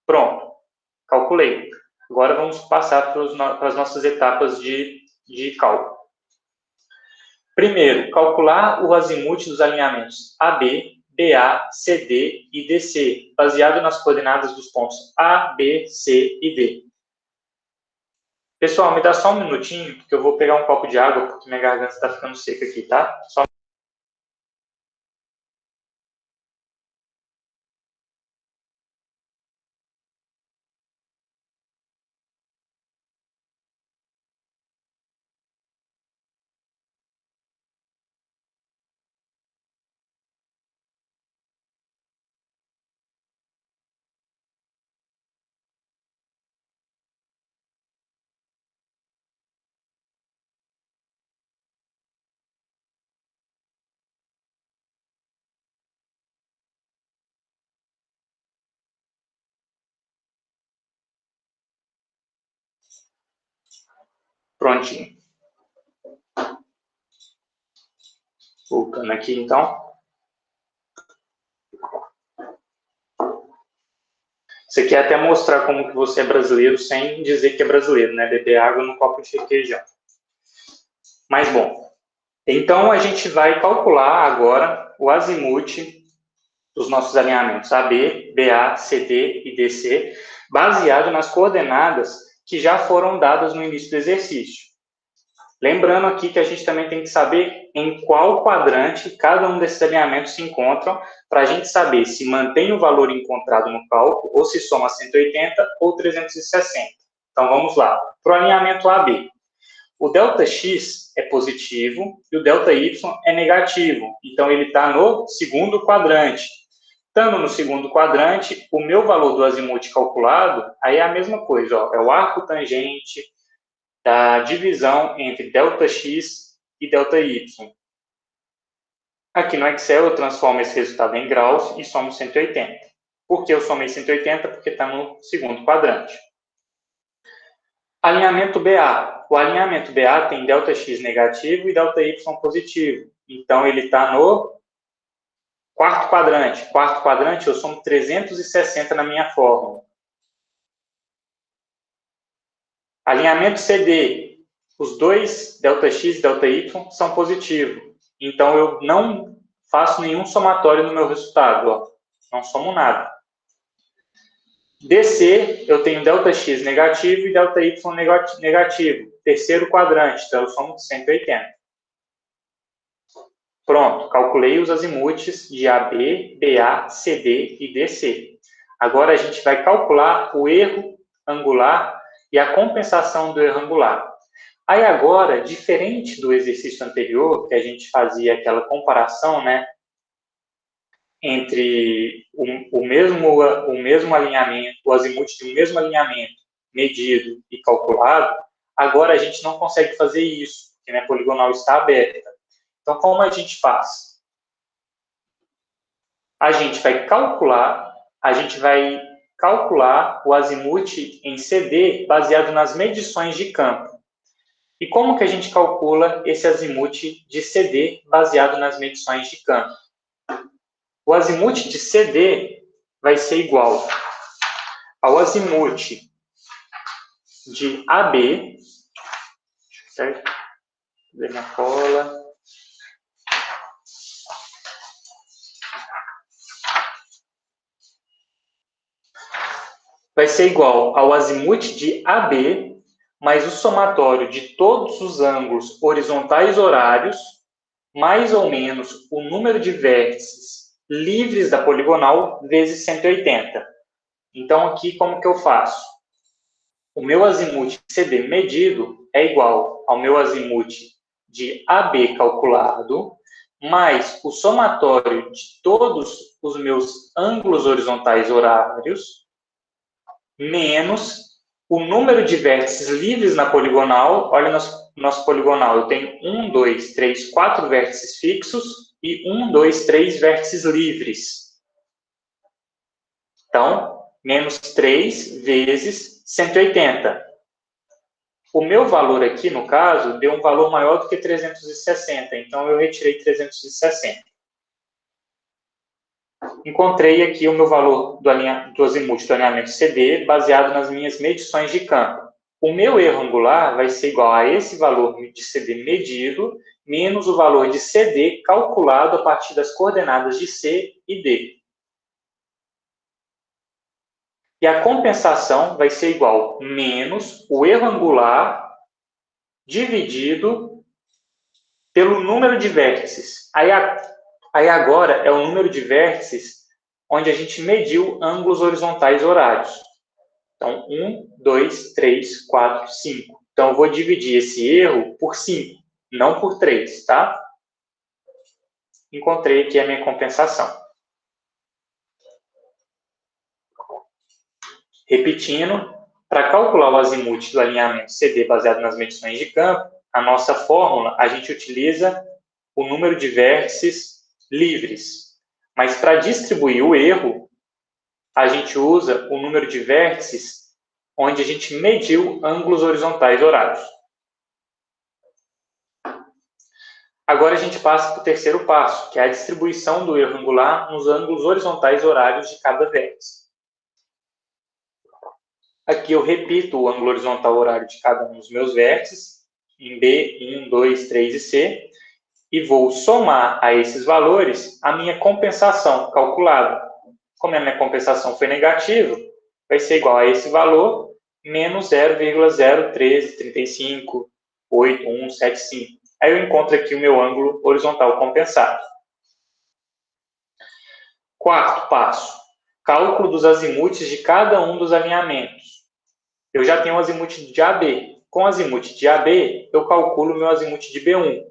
Pronto, calculei. Agora vamos passar para as nossas etapas de cálculo. Primeiro, calcular o azimute dos alinhamentos AB, BA, CD e DC, baseado nas coordenadas dos pontos A, B, C e D. Pessoal, me dá só um minutinho, porque eu vou pegar um copo de água, porque minha garganta está ficando seca aqui, tá? Só prontinho. Voltando aqui, então. Você quer até mostrar como que você é brasileiro sem dizer que é brasileiro, né? Beber água num copo de requeijão. Mas, bom. Então, a gente vai calcular agora o azimute dos nossos alinhamentos AB, BA, CD e DC, baseado nas coordenadas que já foram dadas no início do exercício. Lembrando aqui que a gente também tem que saber em qual quadrante cada um desses alinhamentos se encontram, para a gente saber se mantém o valor encontrado no cálculo, ou se soma 180 ou 360. Então, vamos lá. Para o alinhamento AB, o ΔX é positivo e o ΔY é negativo. Então, ele está no segundo quadrante. Estando no segundo quadrante, o meu valor do azimute calculado, aí é a mesma coisa, ó, é o arco tangente da divisão entre ΔX e ΔY. Aqui no Excel eu transformo esse resultado em graus e somo 180. Por que eu somei 180? Porque está no segundo quadrante. Alinhamento BA. O alinhamento BA tem ΔX negativo e ΔY positivo. Então, ele está no Quarto quadrante, eu somo 360 na minha fórmula. Alinhamento CD, os dois, ΔX e ΔY, são positivos. Então, eu não faço nenhum somatório no meu resultado, ó. Não somo nada. DC, eu tenho ΔX negativo e ΔY negativo. Terceiro quadrante, então eu somo 180. Pronto, calculei os azimutes de AB, BA, CD e DC. Agora a gente vai calcular o erro angular e a compensação do erro angular. Aí agora, diferente do exercício anterior, que a gente fazia aquela comparação, né, entre o mesmo alinhamento, o azimute de um mesmo alinhamento medido e calculado, agora a gente não consegue fazer isso, porque a minha poligonal está aberta. Então, como a gente faz? A gente vai calcular o azimute em CD baseado nas medições de campo. E como que a gente calcula esse azimute de CD baseado nas medições de campo? O azimute de CD vai ser igual ao azimute de AB, certo? Cadê minha cola? Vai ser igual ao azimute de AB mais o somatório de todos os ângulos horizontais horários, mais ou menos o número de vértices livres da poligonal vezes 180. Então, aqui, como que eu faço? O meu azimute CD medido é igual ao meu azimute de AB calculado, mais o somatório de todos os meus ângulos horizontais horários, menos o número de vértices livres na poligonal. Olha nosso poligonal, eu tenho 1, 2, 3, 4 vértices fixos e 1, 2, 3 vértices livres. Então, menos 3 vezes 180. O meu valor aqui, no caso, deu um valor maior do que 360, então eu retirei 360. Encontrei aqui o meu valor do azimute do alinhamento CD baseado nas minhas medições de campo. O meu erro angular vai ser igual a esse valor de CD medido menos o valor de CD calculado a partir das coordenadas de C e D. E a compensação vai ser igual menos o erro angular dividido pelo número de vértices. Aí agora é o número de vértices onde a gente mediu ângulos horizontais horários. Então, 1, 2, 3, 4, 5. Então, eu vou dividir esse erro por 5, não por 3, tá? Encontrei aqui a minha compensação. Repetindo, para calcular o azimute do alinhamento CD baseado nas medições de campo, a nossa fórmula, a gente utiliza o número de vértices livres. Mas para distribuir o erro, a gente usa o número de vértices onde a gente mediu ângulos horizontais horários. Agora a gente passa para o terceiro passo, que é a distribuição do erro angular nos ângulos horizontais horários de cada vértice. Aqui eu repito o ângulo horizontal horário de cada um dos meus vértices, em B, 1, 2, 3 e C, e vou somar a esses valores a minha compensação calculada. Como a minha compensação foi negativa, vai ser igual a esse valor menos 0,013358175. Aí eu encontro aqui o meu ângulo horizontal compensado. Quarto passo, cálculo dos azimutes de cada um dos alinhamentos. Eu já tenho o azimute de AB. Com o azimute de AB, eu calculo o meu azimute de B1.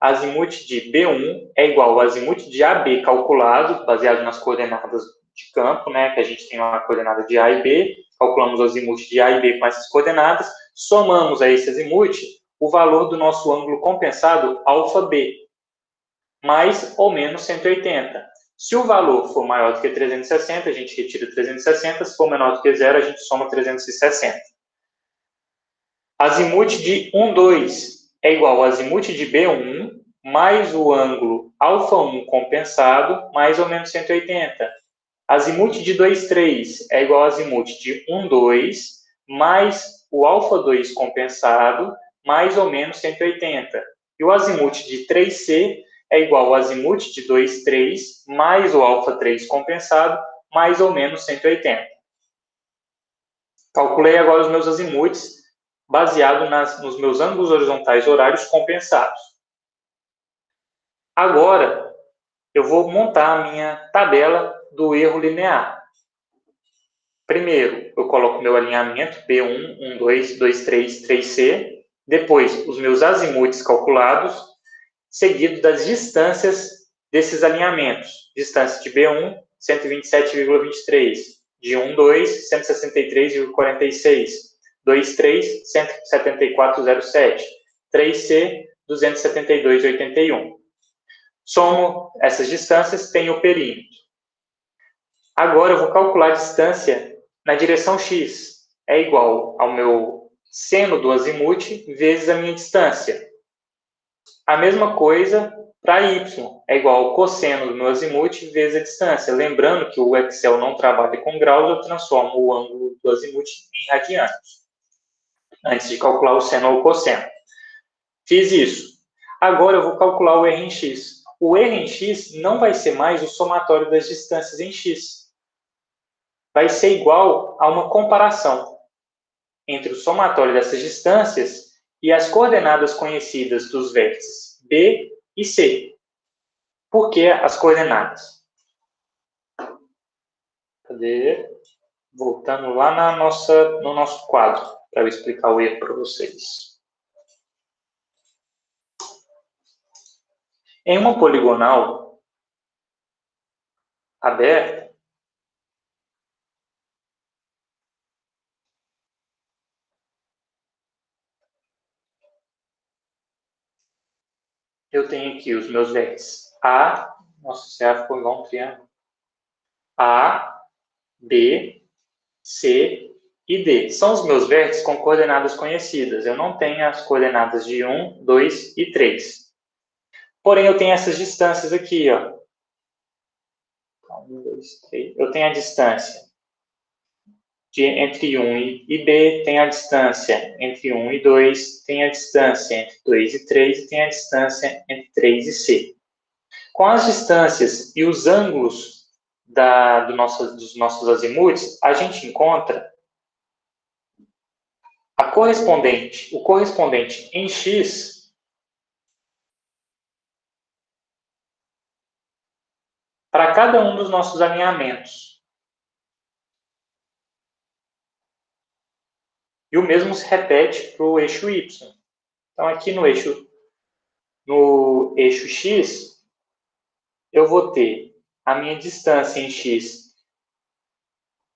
Azimute de B1 é igual ao azimute de AB calculado, baseado nas coordenadas de campo, né, que a gente tem uma coordenada de A e B, calculamos o azimute de A e B com essas coordenadas, somamos a esse azimute o valor do nosso ângulo compensado ∝B, mais ou menos 180. Se o valor for maior do que 360, a gente retira 360, se for menor do que 0, a gente soma 360. Azimute de 1, 2 é igual ao azimute de B1 mais o ângulo α1 compensado, mais ou menos 180. Azimuth de 2, 3 é igual a azimuth de 1, 2, mais o α2 compensado, mais ou menos 180. E o azimuth de 3C é igual ao azimuth de 2, 3, mais o α3 compensado, mais ou menos 180. Calculei agora os meus azimuths, baseado nos meus ângulos horizontais horários compensados. Agora, eu vou montar a minha tabela do erro linear. Primeiro, eu coloco meu alinhamento B1, 1, 2, 2, 3, 3C. Depois, os meus azimuths calculados, seguido das distâncias desses alinhamentos. Distância de B1, 127,23. De 1, 2, 163,46. 2, 3, 174,07. 3C, 272,81. Somo essas distâncias, tenho o perímetro. Agora eu vou calcular a distância na direção x. É igual ao meu seno do azimuth vezes a minha distância. A mesma coisa para y. É igual ao cosseno do meu azimuth vezes a distância. Lembrando que o Excel não trabalha com graus, eu transformo o ângulo do azimuth em radianos, antes de calcular o seno ou o cosseno. Fiz isso. Agora eu vou calcular o R em x. O R em x não vai ser mais o somatório das distâncias em x. Vai ser igual a uma comparação entre o somatório dessas distâncias e as coordenadas conhecidas dos vértices B e C. Por que as coordenadas? Cadê? Voltando lá no nosso quadro, para eu explicar o erro para vocês. Em uma poligonal aberta, eu tenho aqui os meus vértices A, nossa, CA ficou igual um triângulo, A, B, C e D. São os meus vértices com coordenadas conhecidas. Eu não tenho as coordenadas de 1, 2 e 3. Porém, eu tenho essas distâncias aqui, ó. 1, 2, 3. Eu tenho a distância entre 1 e B, tem a distância entre 1 e 2, tem a distância entre 2 e 3 e tem a distância entre 3 e C. Com as distâncias e os ângulos dos nossos azimuths, a gente encontra o correspondente em x para cada um dos nossos alinhamentos. E o mesmo se repete para o eixo y. Então, aqui no eixo x, eu vou ter a minha distância em x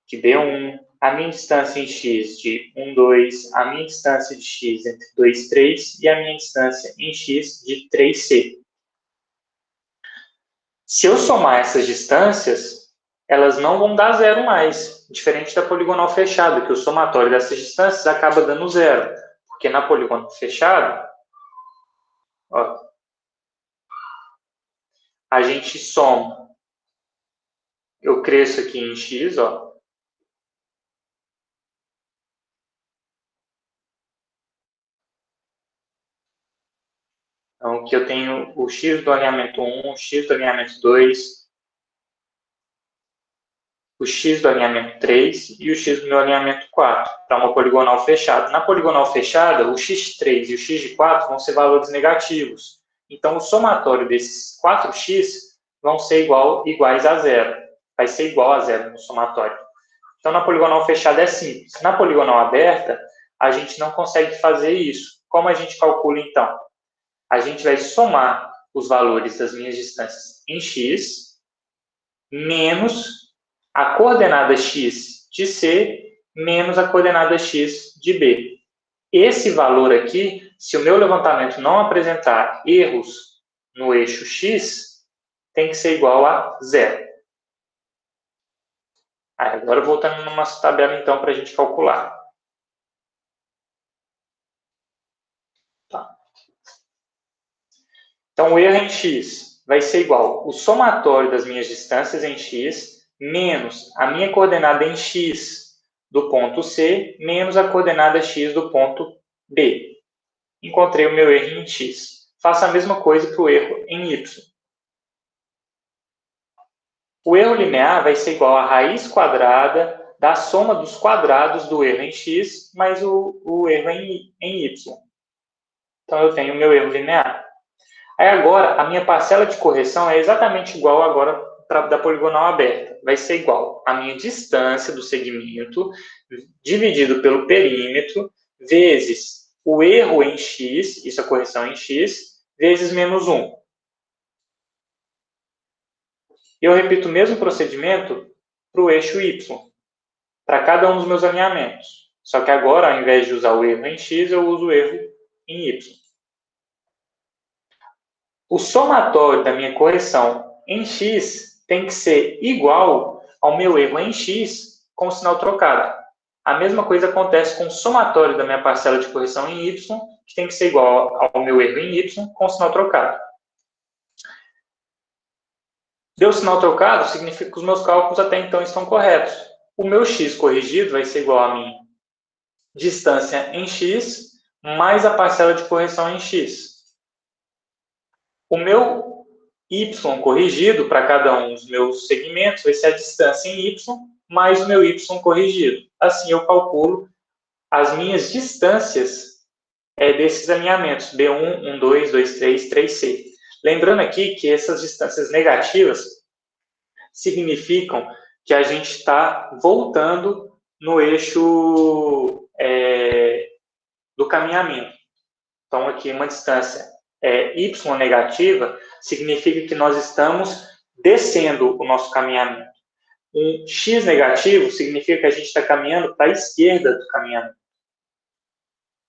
de B1, a minha distância em x de 1, 2, a minha distância de x entre 2 e 3 e a minha distância em x de 3c. Se eu somar essas distâncias, elas não vão dar zero mais, diferente da poligonal fechada, que o somatório dessas distâncias acaba dando zero, porque na poligonal fechada, ó, a gente soma. Eu cresço aqui em x, ó. Então, aqui eu tenho o x do alinhamento 1, o x do alinhamento 2, o x do alinhamento 3 e o x do meu alinhamento 4, para uma poligonal fechada. Na poligonal fechada, o x3 e o x de 4 vão ser valores negativos. Então, o somatório desses 4x vão ser iguais a zero. Vai ser igual a zero no somatório. Então, na poligonal fechada é simples. Na poligonal aberta, a gente não consegue fazer isso. Como a gente calcula, então? A gente vai somar os valores das minhas distâncias em x, menos a coordenada x de C, menos a coordenada x de B. Esse valor aqui, se o meu levantamento não apresentar erros no eixo x, tem que ser igual a zero. Agora, voltando na nossa tabela, então, para a gente calcular. Tá. Então, o erro em x vai ser igual o somatório das minhas distâncias em x menos a minha coordenada em x do ponto C menos a coordenada x do ponto B. Encontrei o meu erro em x. Faça a mesma coisa para o erro em y. O erro linear vai ser igual a raiz quadrada da soma dos quadrados do erro em x mais o erro em y. Então, eu tenho o meu erro linear. Aí, agora, a minha parcela de correção é exatamente igual agora da poligonal aberta. Vai ser igual a minha distância do segmento dividido pelo perímetro vezes o erro em x, isso é a correção em x, vezes menos 1. Eu repito o mesmo procedimento para o eixo y, para cada um dos meus alinhamentos. Só que agora, ao invés de usar o erro em x, eu uso o erro em y. O somatório da minha correção em x tem que ser igual ao meu erro em x com o sinal trocado. A mesma coisa acontece com o somatório da minha parcela de correção em y, que tem que ser igual ao meu erro em y com o sinal trocado. Deu sinal trocado, significa que os meus cálculos até então estão corretos. O meu x corrigido vai ser igual a minha distância em x mais a parcela de correção em x. O meu y corrigido para cada um dos meus segmentos vai ser a distância em y mais o meu y corrigido. Assim, eu calculo as minhas distâncias desses alinhamentos, B1, 1, 2, 2, 3, 3C. Lembrando aqui que essas distâncias negativas significam que a gente está voltando no eixo do caminhamento. Então, aqui uma distância y negativa significa que nós estamos descendo o nosso caminhamento. Um x negativo significa que a gente está caminhando para a esquerda do caminhamento.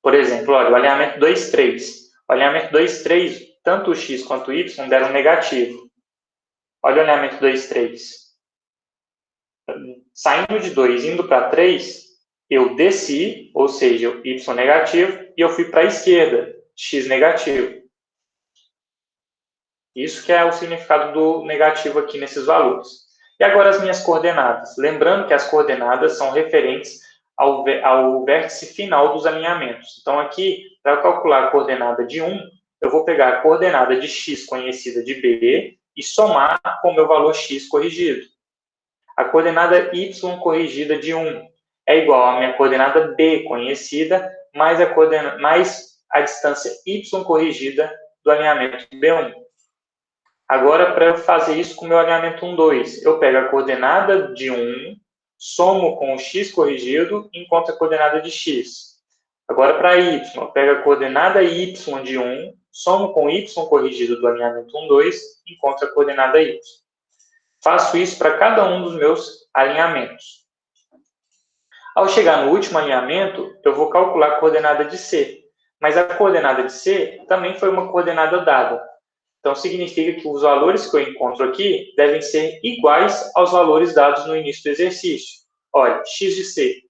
Por exemplo, olha, o alinhamento 2, 3. O alinhamento 2, 3, tanto o x quanto o y deram negativo. Olha o alinhamento 2, 3. Saindo de 2 indo para 3, eu desci, ou seja, o y negativo, e eu fui para a esquerda, x negativo. Isso que é o significado do negativo aqui nesses valores. E agora as minhas coordenadas. Lembrando que as coordenadas são referentes ao vértice final dos alinhamentos. Então, aqui, para calcular a coordenada de 1, eu vou pegar a coordenada de x conhecida de B e somar com o meu valor x corrigido. A coordenada y corrigida de 1 é igual à minha coordenada B conhecida mais a distância y corrigida do alinhamento B1. Agora, para eu fazer isso com o meu alinhamento 1, 2, eu pego a coordenada de 1, somo com o x corrigido e encontro a coordenada de x. Agora, para y, eu pego a coordenada y de 1, somo com o y corrigido do alinhamento 1, 2 e encontro a coordenada y. Faço isso para cada um dos meus alinhamentos. Ao chegar no último alinhamento, eu vou calcular a coordenada de C. Mas a coordenada de C também foi uma coordenada dada. Então, significa que os valores que eu encontro aqui devem ser iguais aos valores dados no início do exercício. Olha, x de C,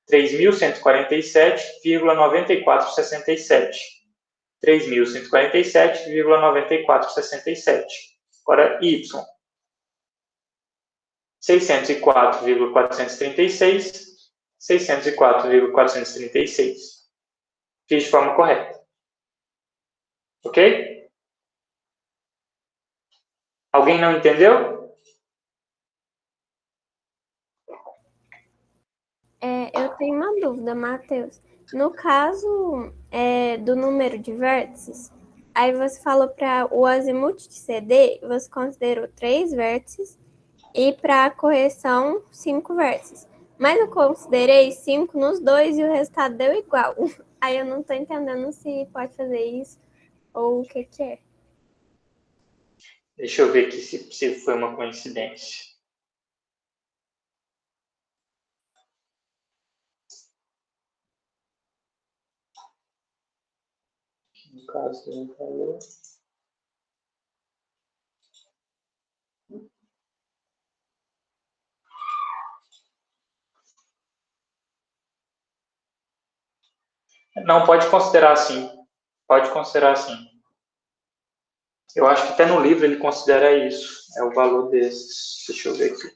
3.147,9467. 3.147,9467. Agora, y, 604,436, 604,436. Fiz de forma correta. Ok? Alguém não entendeu? Eu tenho uma dúvida, Matheus. No caso do número de vértices, aí você falou para o azimuth de CD, você considerou 3 vértices e para a correção 5 vértices. Mas eu considerei 5 nos dois e o resultado deu igual. Aí eu não estou entendendo se pode fazer isso ou o que é. Deixa eu ver aqui se foi uma coincidência. No caso do valor. Não, pode considerar assim. Pode considerar assim. Eu acho que até no livro ele considera isso. É o valor desses. Deixa eu ver aqui.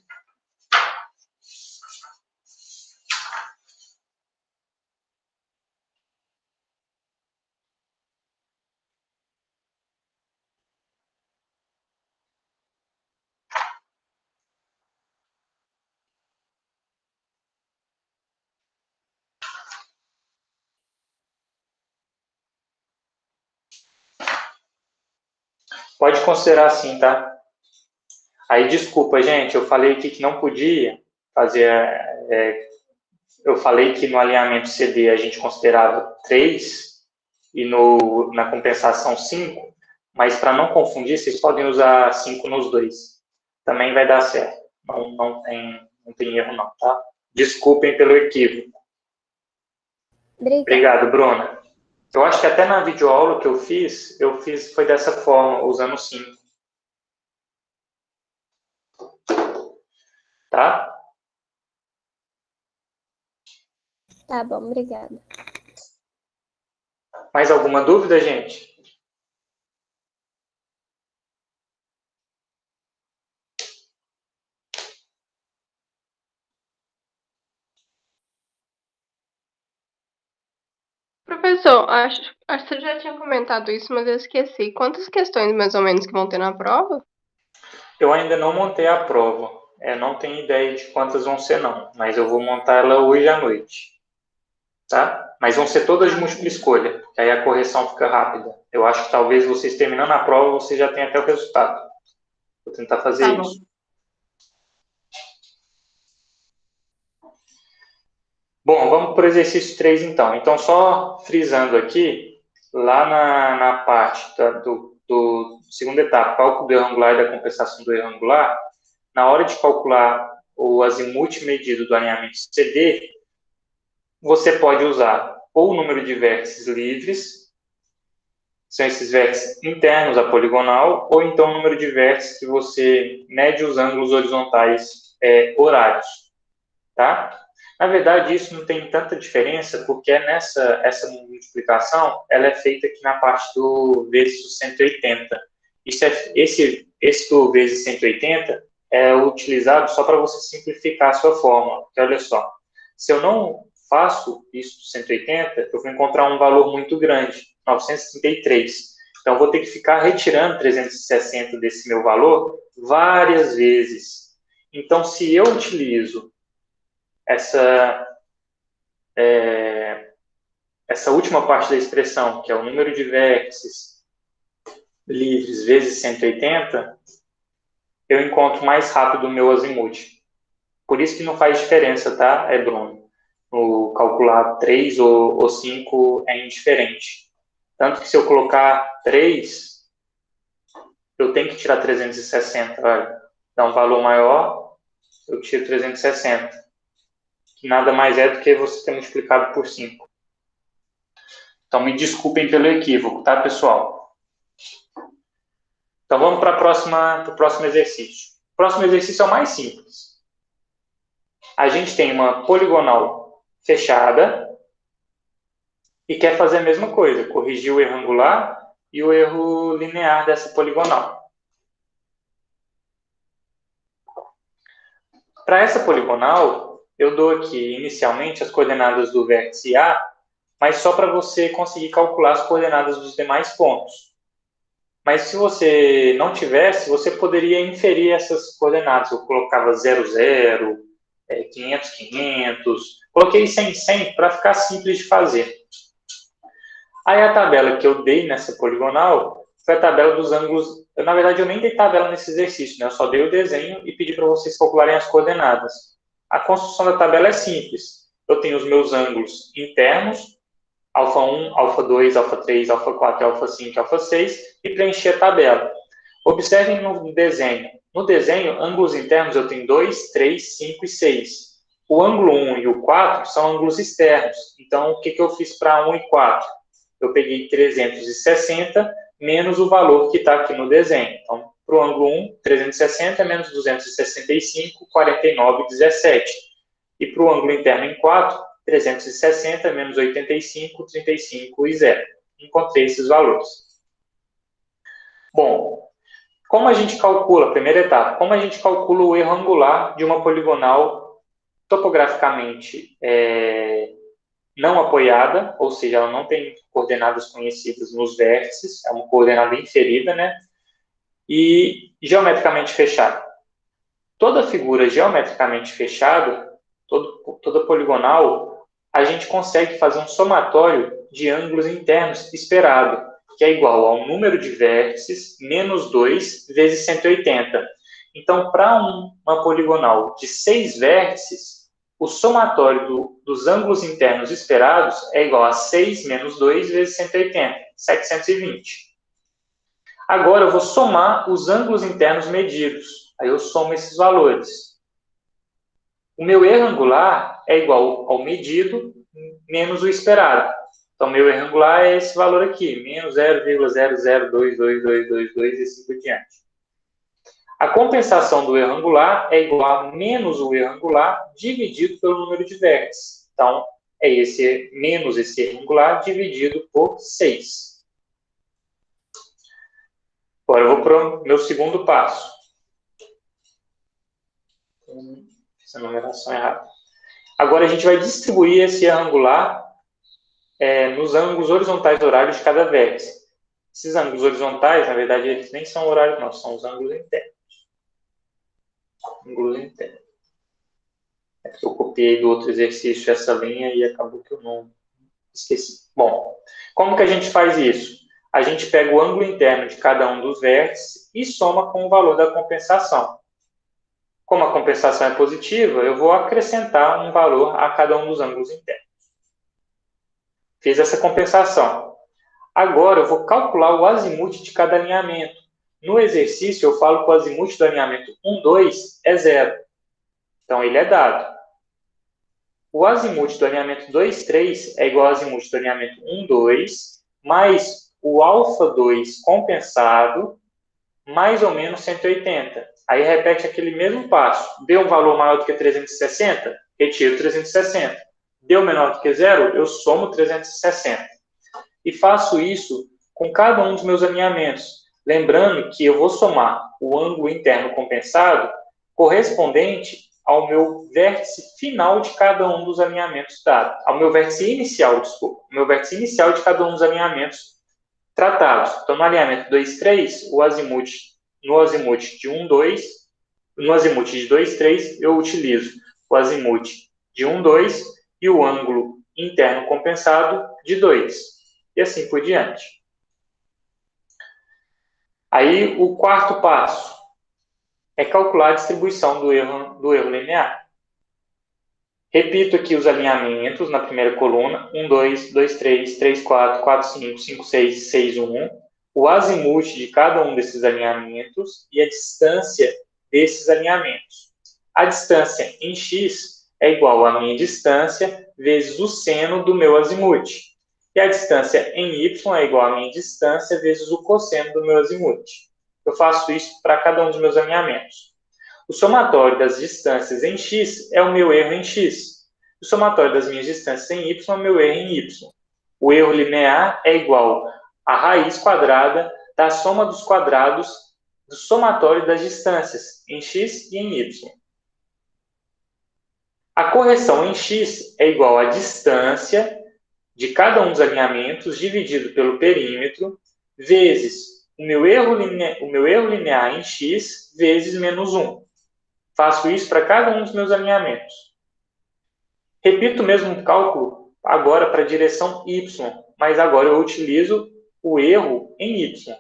Pode considerar assim, tá? Aí, desculpa, gente, eu falei aqui que não podia fazer... eu falei que no alinhamento CD a gente considerava 3 e na compensação 5, mas para não confundir, vocês podem usar 5 nos dois. Também vai dar certo. Não tem erro não, tá? Desculpem pelo equívoco. Obrigado, Bruna. Eu acho que até na videoaula que eu fiz foi dessa forma, usando 5. Tá? Tá bom, obrigada. Mais alguma dúvida, gente? Professor, acho que você já tinha comentado isso, mas eu esqueci. Quantas questões, mais ou menos, que vão ter na prova? Eu ainda não montei a prova. Não tenho ideia de quantas vão ser, não. Mas eu vou montar ela hoje à noite. Tá? Mas vão ser todas de múltipla escolha, porque aí a correção fica rápida. Eu acho que talvez vocês terminando a prova, vocês já tenham até o resultado. Vou tentar fazer isso. Bom, vamos para o exercício 3, então. Então, só frisando aqui, lá na parte do segunda etapa, cálculo do erro angular e da compensação do erro angular, na hora de calcular o azimuth medido do alinhamento CD, você pode usar ou o número de vértices livres, são esses vértices internos à poligonal, ou então o número de vértices que você mede os ângulos horizontais horários, tá? Na verdade, isso não tem tanta diferença, porque essa multiplicação ela é feita aqui na parte do vezes 180. Esse do vezes 180 é utilizado só para você simplificar a sua fórmula. Porque, olha só, se eu não faço isso do 180, eu vou encontrar um valor muito grande, 933. Então, eu vou ter que ficar retirando 360 desse meu valor várias vezes. Então, se eu utilizo essa última parte da expressão, que é o número de vértices livres vezes 180, eu encontro mais rápido o meu azimuth. Por isso que não faz diferença, tá, Bruno? No calcular 3 ou 5 é indiferente. Tanto que se eu colocar 3, eu tenho que tirar 360, olha. Dá um valor maior, eu tiro 360. Que nada mais é do que você ter multiplicado por 5. Então, me desculpem pelo equívoco, tá, pessoal? Então, vamos para o próximo exercício. O próximo exercício é o mais simples. A gente tem uma poligonal fechada e quer fazer a mesma coisa, corrigir o erro angular e o erro linear dessa poligonal. Para essa poligonal, eu dou aqui, inicialmente, as coordenadas do vértice A, mas só para você conseguir calcular as coordenadas dos demais pontos. Mas se você não tivesse, você poderia inferir essas coordenadas. Eu colocava 0, 0, 500, 500. Coloquei 100, 100 para ficar simples de fazer. Aí a tabela que eu dei nessa poligonal foi a tabela dos ângulos. Na verdade, eu nem dei tabela nesse exercício, né? Eu só dei o desenho e pedi para vocês calcularem as coordenadas. A construção da tabela é simples. Eu tenho os meus ângulos internos, alfa 1, alfa 2, alfa 3, alfa 4, alfa 5, alfa 6, e preencher a tabela. Observem no desenho. No desenho, ângulos internos eu tenho 2, 3, 5 e 6. O ângulo 1 e o 4 são ângulos externos. Então, o que eu fiz para 1 e 4? Eu peguei 360 menos o valor que está aqui no desenho. Então, para o ângulo 1, 360 menos 265, 49,17. E para o ângulo interno em 4, 360 menos 85, 35 e 0. Encontrei esses valores. Bom, como a gente calcula, primeira etapa, como a gente calcula o erro angular de uma poligonal topograficamente não apoiada, ou seja, ela não tem coordenadas conhecidas nos vértices, é uma coordenada inferida, né? E geometricamente fechada. Toda figura geometricamente fechada, toda poligonal, a gente consegue fazer um somatório de ângulos internos esperado, que é igual ao número de vértices menos 2 vezes 180. Então, para uma poligonal de 6 vértices, o somatório dos ângulos internos esperados é igual a 6 menos 2 vezes 180, 720. Agora, eu vou somar os ângulos internos medidos. Aí eu somo esses valores. O meu erro angular é igual ao medido menos o esperado. Então, meu erro angular é esse valor aqui, menos 0,00222222 e assim por diante. A compensação do erro angular é igual a menos o erro angular dividido pelo número de vértices. Então, é menos esse erro angular dividido por 6. Agora eu vou para o meu segundo passo. Essa numeração é errada. Agora a gente vai distribuir esse erro angular nos ângulos horizontais horários de cada vértice. Esses ângulos horizontais, na verdade, eles nem são horários, não, são os ângulos internos. Ângulos internos. É porque eu copiei do outro exercício essa linha e acabou que eu não esqueci. Bom, como que a gente faz isso? A gente pega o ângulo interno de cada um dos vértices e soma com o valor da compensação. Como a compensação é positiva, eu vou acrescentar um valor a cada um dos ângulos internos. Fiz essa compensação. Agora eu vou calcular o azimuth de cada alinhamento. No exercício, eu falo que o azimuth do alinhamento 1, 2 é 0. Então, ele é dado. O azimuth do alinhamento 2, 3 é igual ao azimuth do alinhamento 1, 2, mais o alfa 2 compensado, mais ou menos 180. Aí repete aquele mesmo passo. Deu um valor maior do que 360? Retiro 360. Deu menor do que 0? Eu somo 360. E faço isso com cada um dos meus alinhamentos. Lembrando que eu vou somar o ângulo interno compensado correspondente ao meu vértice final de cada um dos alinhamentos dados. Ao meu vértice inicial, desculpa. O meu vértice inicial de cada um dos alinhamentos tratados. Então, no alinhamento 2, 3, no azimuth de 1, 2, no azimuth de 2, 3, eu utilizo o azimuth de 1, 2 e o ângulo interno compensado de 2. E assim por diante. Aí, o quarto passo é calcular a distribuição do erro linear. Repito aqui os alinhamentos na primeira coluna. 1, 2, 2, 3, 3, 4, 4, 5, 5, 6, 6, 1. O azimuth de cada um desses alinhamentos e a distância desses alinhamentos. A distância em x é igual à minha distância vezes o seno do meu azimuth. E a distância em y é igual à minha distância vezes o cosseno do meu azimuth. Eu faço isso para cada um dos meus alinhamentos. O somatório das distâncias em x é o meu erro em x. O somatório das minhas distâncias em y é o meu erro em y. O erro linear é igual à raiz quadrada da soma dos quadrados do somatório das distâncias em x e em y. A correção em x é igual à distância de cada um dos alinhamentos dividido pelo perímetro vezes o meu erro linear em x vezes menos 1. Faço isso para cada um dos meus alinhamentos. Repito o mesmo cálculo agora para a direção y, mas agora eu utilizo o erro em y.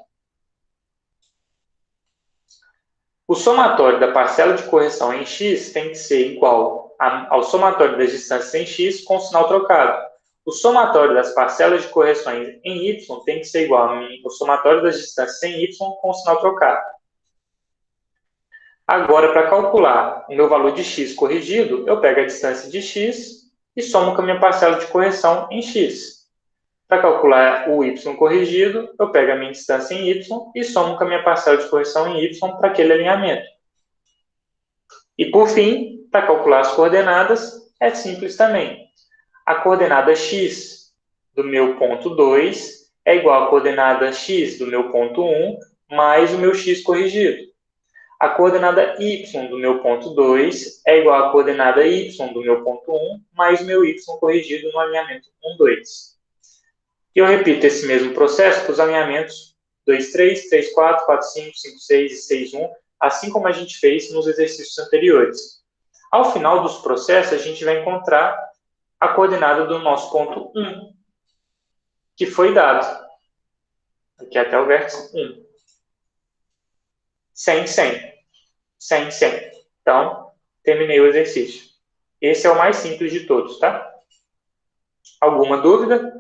O somatório da parcela de correção em x tem que ser igual ao somatório das distâncias em x com sinal trocado. O somatório das parcelas de correções em y tem que ser igual ao somatório das distâncias em y com sinal trocado. Agora, para calcular o meu valor de x corrigido, eu pego a distância de x e somo com a minha parcela de correção em x. Para calcular o y corrigido, eu pego a minha distância em y e somo com a minha parcela de correção em y para aquele alinhamento. E, por fim, para calcular as coordenadas, é simples também. A coordenada x do meu ponto 2 é igual à coordenada x do meu ponto 1, mais o meu x corrigido. A coordenada y do meu ponto 2 é igual à coordenada y do meu ponto 1 mais o meu y corrigido no alinhamento 1, 2. E eu repito esse mesmo processo para os alinhamentos 2, 3, 3, 4, 4, 5, 5, 6 e 6, 1, assim como a gente fez nos exercícios anteriores. Ao final dos processos, a gente vai encontrar a coordenada do nosso ponto 1, que foi dado. Aqui até o vértice 1. 100, 100. 100, 100. Então, terminei o exercício. Esse é o mais simples de todos, tá? Alguma dúvida?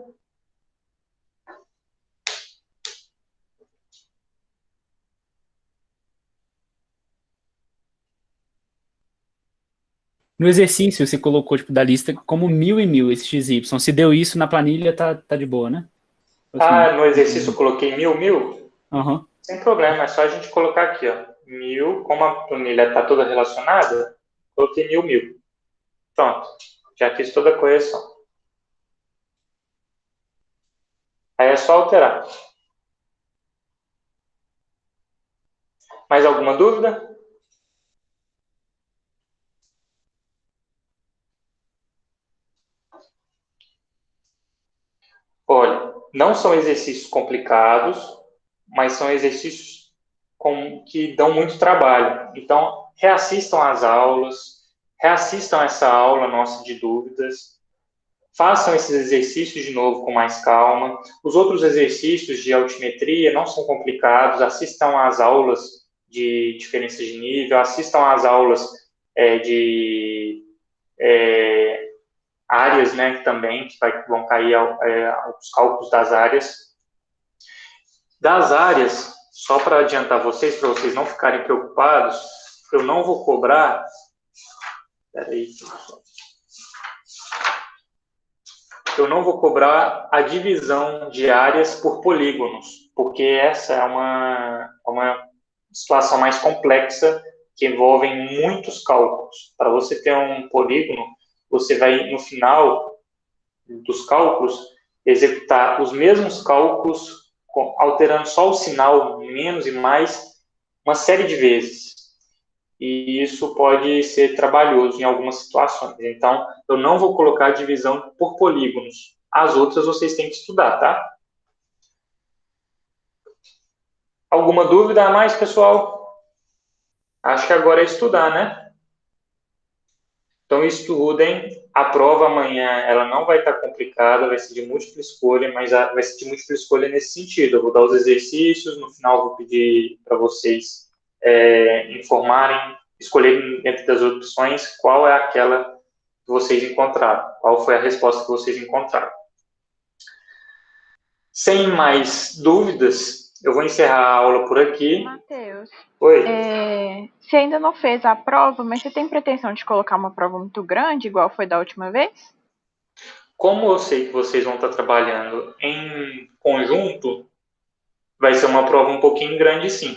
No exercício, você colocou, tipo, da lista como 1000 e 1000, esse XY. Se deu isso na planilha, tá de boa, né? Assim, no exercício eu coloquei 1000, 1000? Uhum. Sem problema, é só a gente colocar aqui, ó. 1000, como a planilha está toda relacionada, coloquei 1000, 1000. Pronto, já fiz toda a correção. Aí é só alterar. Mais alguma dúvida? Olha, não são exercícios complicados, mas são exercícios que dão muito trabalho. Então, reassistam às aulas, reassistam essa aula nossa de dúvidas, façam esses exercícios de novo com mais calma. Os outros exercícios de altimetria não são complicados, assistam às aulas de diferença de nível, assistam às aulas de áreas, né, também, que vão cair os cálculos das áreas. Das áreas, só para adiantar vocês, para vocês não ficarem preocupados, eu não vou cobrar... Peraí, eu não vou cobrar a divisão de áreas por polígonos, porque essa é uma situação mais complexa, que envolve muitos cálculos. Para você ter um polígono, você vai, no final dos cálculos, executar os mesmos cálculos, alterando só o sinal, menos e mais, uma série de vezes. E isso pode ser trabalhoso em algumas situações. Então, eu não vou colocar a divisão por polígonos. As outras vocês têm que estudar, tá? Alguma dúvida a mais, pessoal? Acho que agora é estudar, né? Então, estudem. A prova amanhã, ela não vai estar complicada, vai ser de múltipla escolha, mas vai ser de múltipla escolha nesse sentido. Eu vou dar os exercícios, no final eu vou pedir para vocês informarem, escolherem entre das opções qual é aquela que vocês encontraram, qual foi a resposta que vocês encontraram. Sem mais dúvidas, eu vou encerrar a aula por aqui. Matheus, Oi. Você ainda não fez a prova, mas você tem pretensão de colocar uma prova muito grande, igual foi da última vez? Como eu sei que vocês vão estar trabalhando em conjunto, vai ser uma prova um pouquinho grande, sim.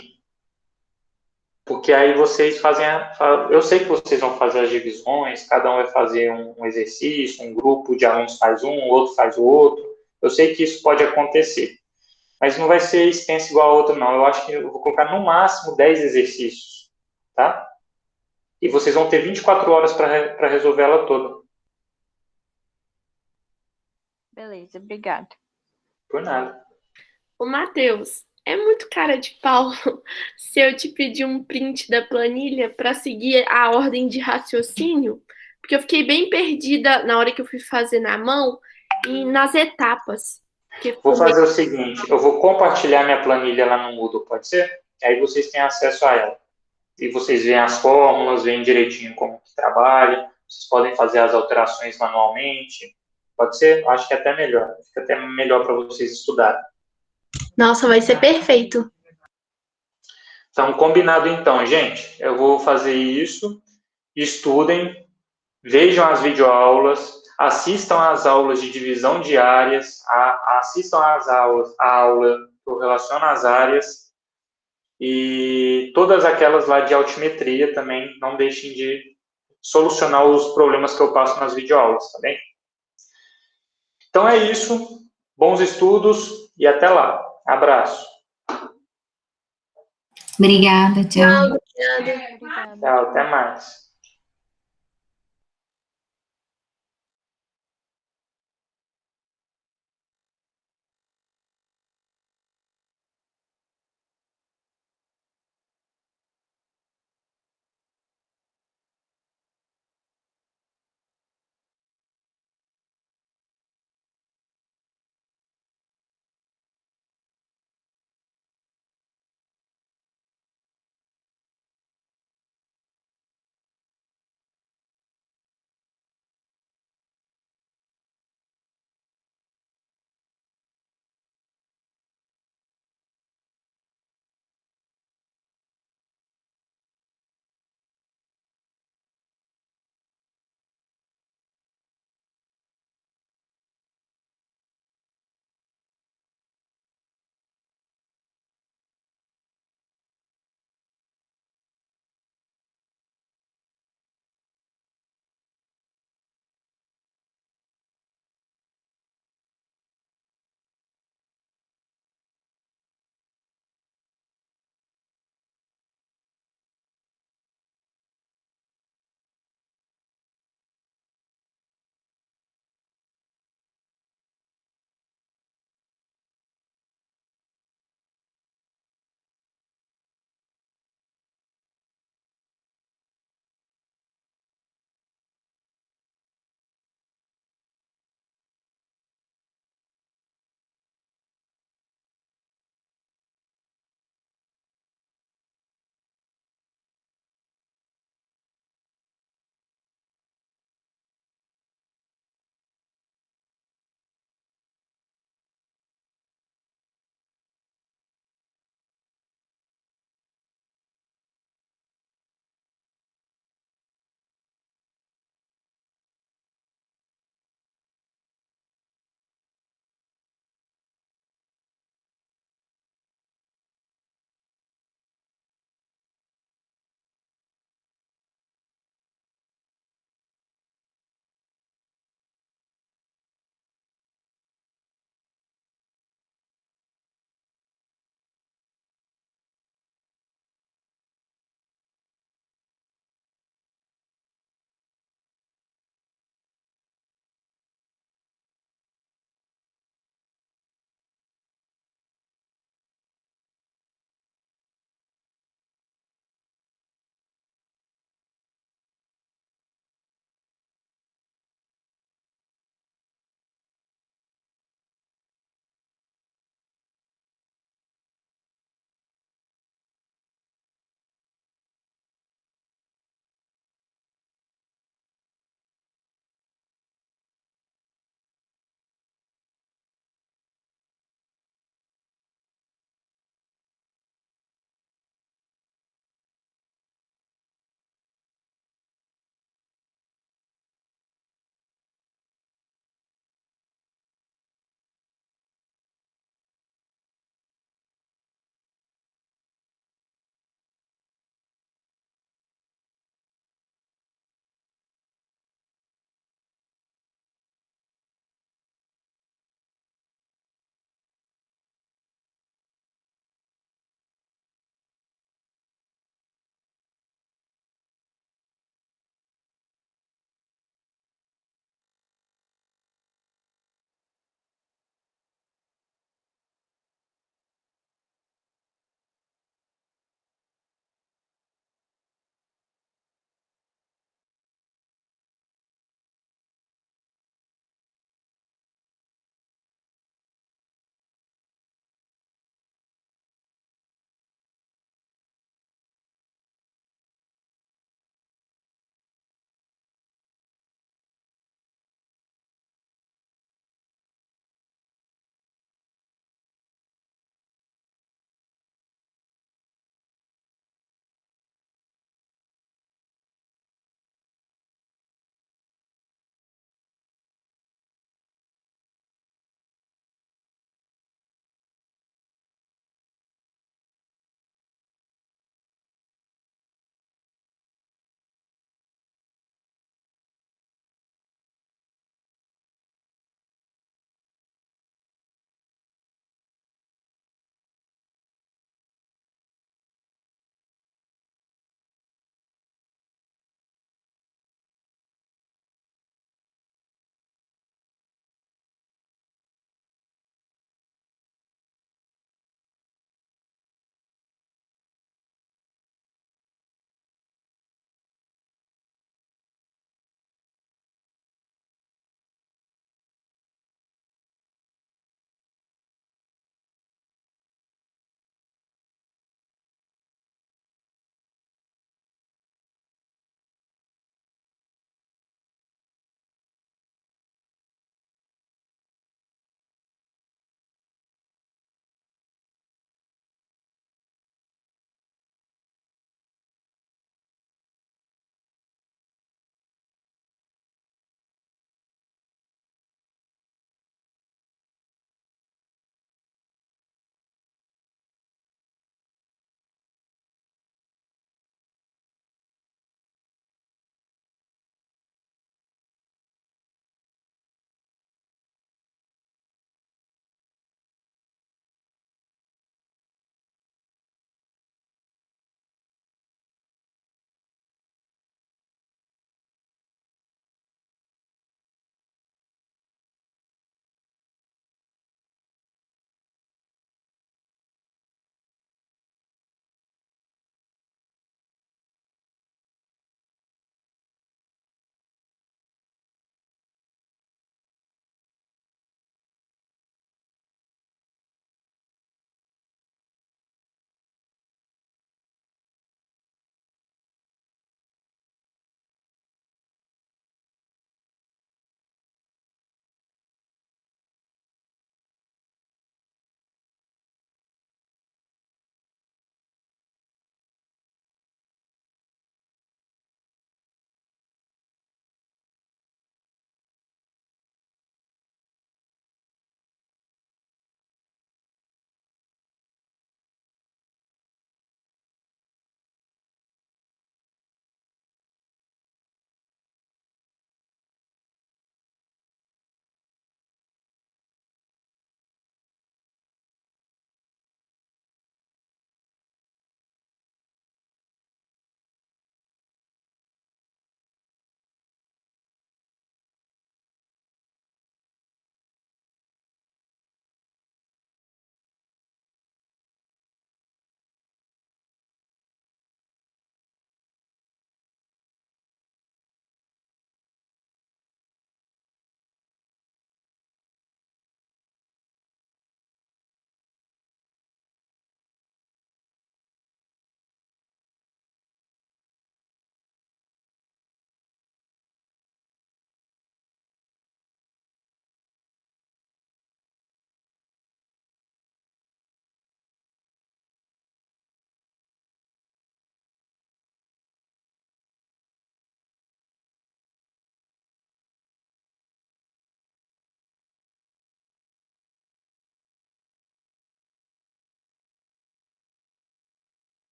Porque aí vocês fazem... Eu sei que vocês vão fazer as divisões, cada um vai fazer um exercício, um grupo de alunos faz um, o outro faz o outro. Eu sei que isso pode acontecer. Mas não vai ser extenso igual a outra, não. Eu acho que eu vou colocar no máximo 10 exercícios, tá? E vocês vão ter 24 horas para resolver ela toda. Beleza, obrigada. Por nada. Ô, Matheus, é muito cara de pau se eu te pedir um print da planilha para seguir a ordem de raciocínio, porque eu fiquei bem perdida na hora que eu fui fazer na mão e nas etapas. Vou fazer o seguinte, eu vou compartilhar minha planilha lá no Moodle, pode ser? Aí vocês têm acesso a ela. E vocês veem as fórmulas, veem direitinho como que trabalha, vocês podem fazer as alterações manualmente. Pode ser? Acho que é até melhor. Fica até melhor para vocês estudarem. Nossa, vai ser perfeito. Então, combinado então, gente. Eu vou fazer isso. Estudem, vejam as videoaulas, assistam às aulas de divisão de áreas, assistam às aulas, a aula que eu relaciono às áreas e todas aquelas lá de altimetria também, não deixem de solucionar os problemas que eu passo nas videoaulas, tá bem? Então é isso, bons estudos e até lá. Abraço. Obrigada, tchau. Obrigada. Tchau, até mais.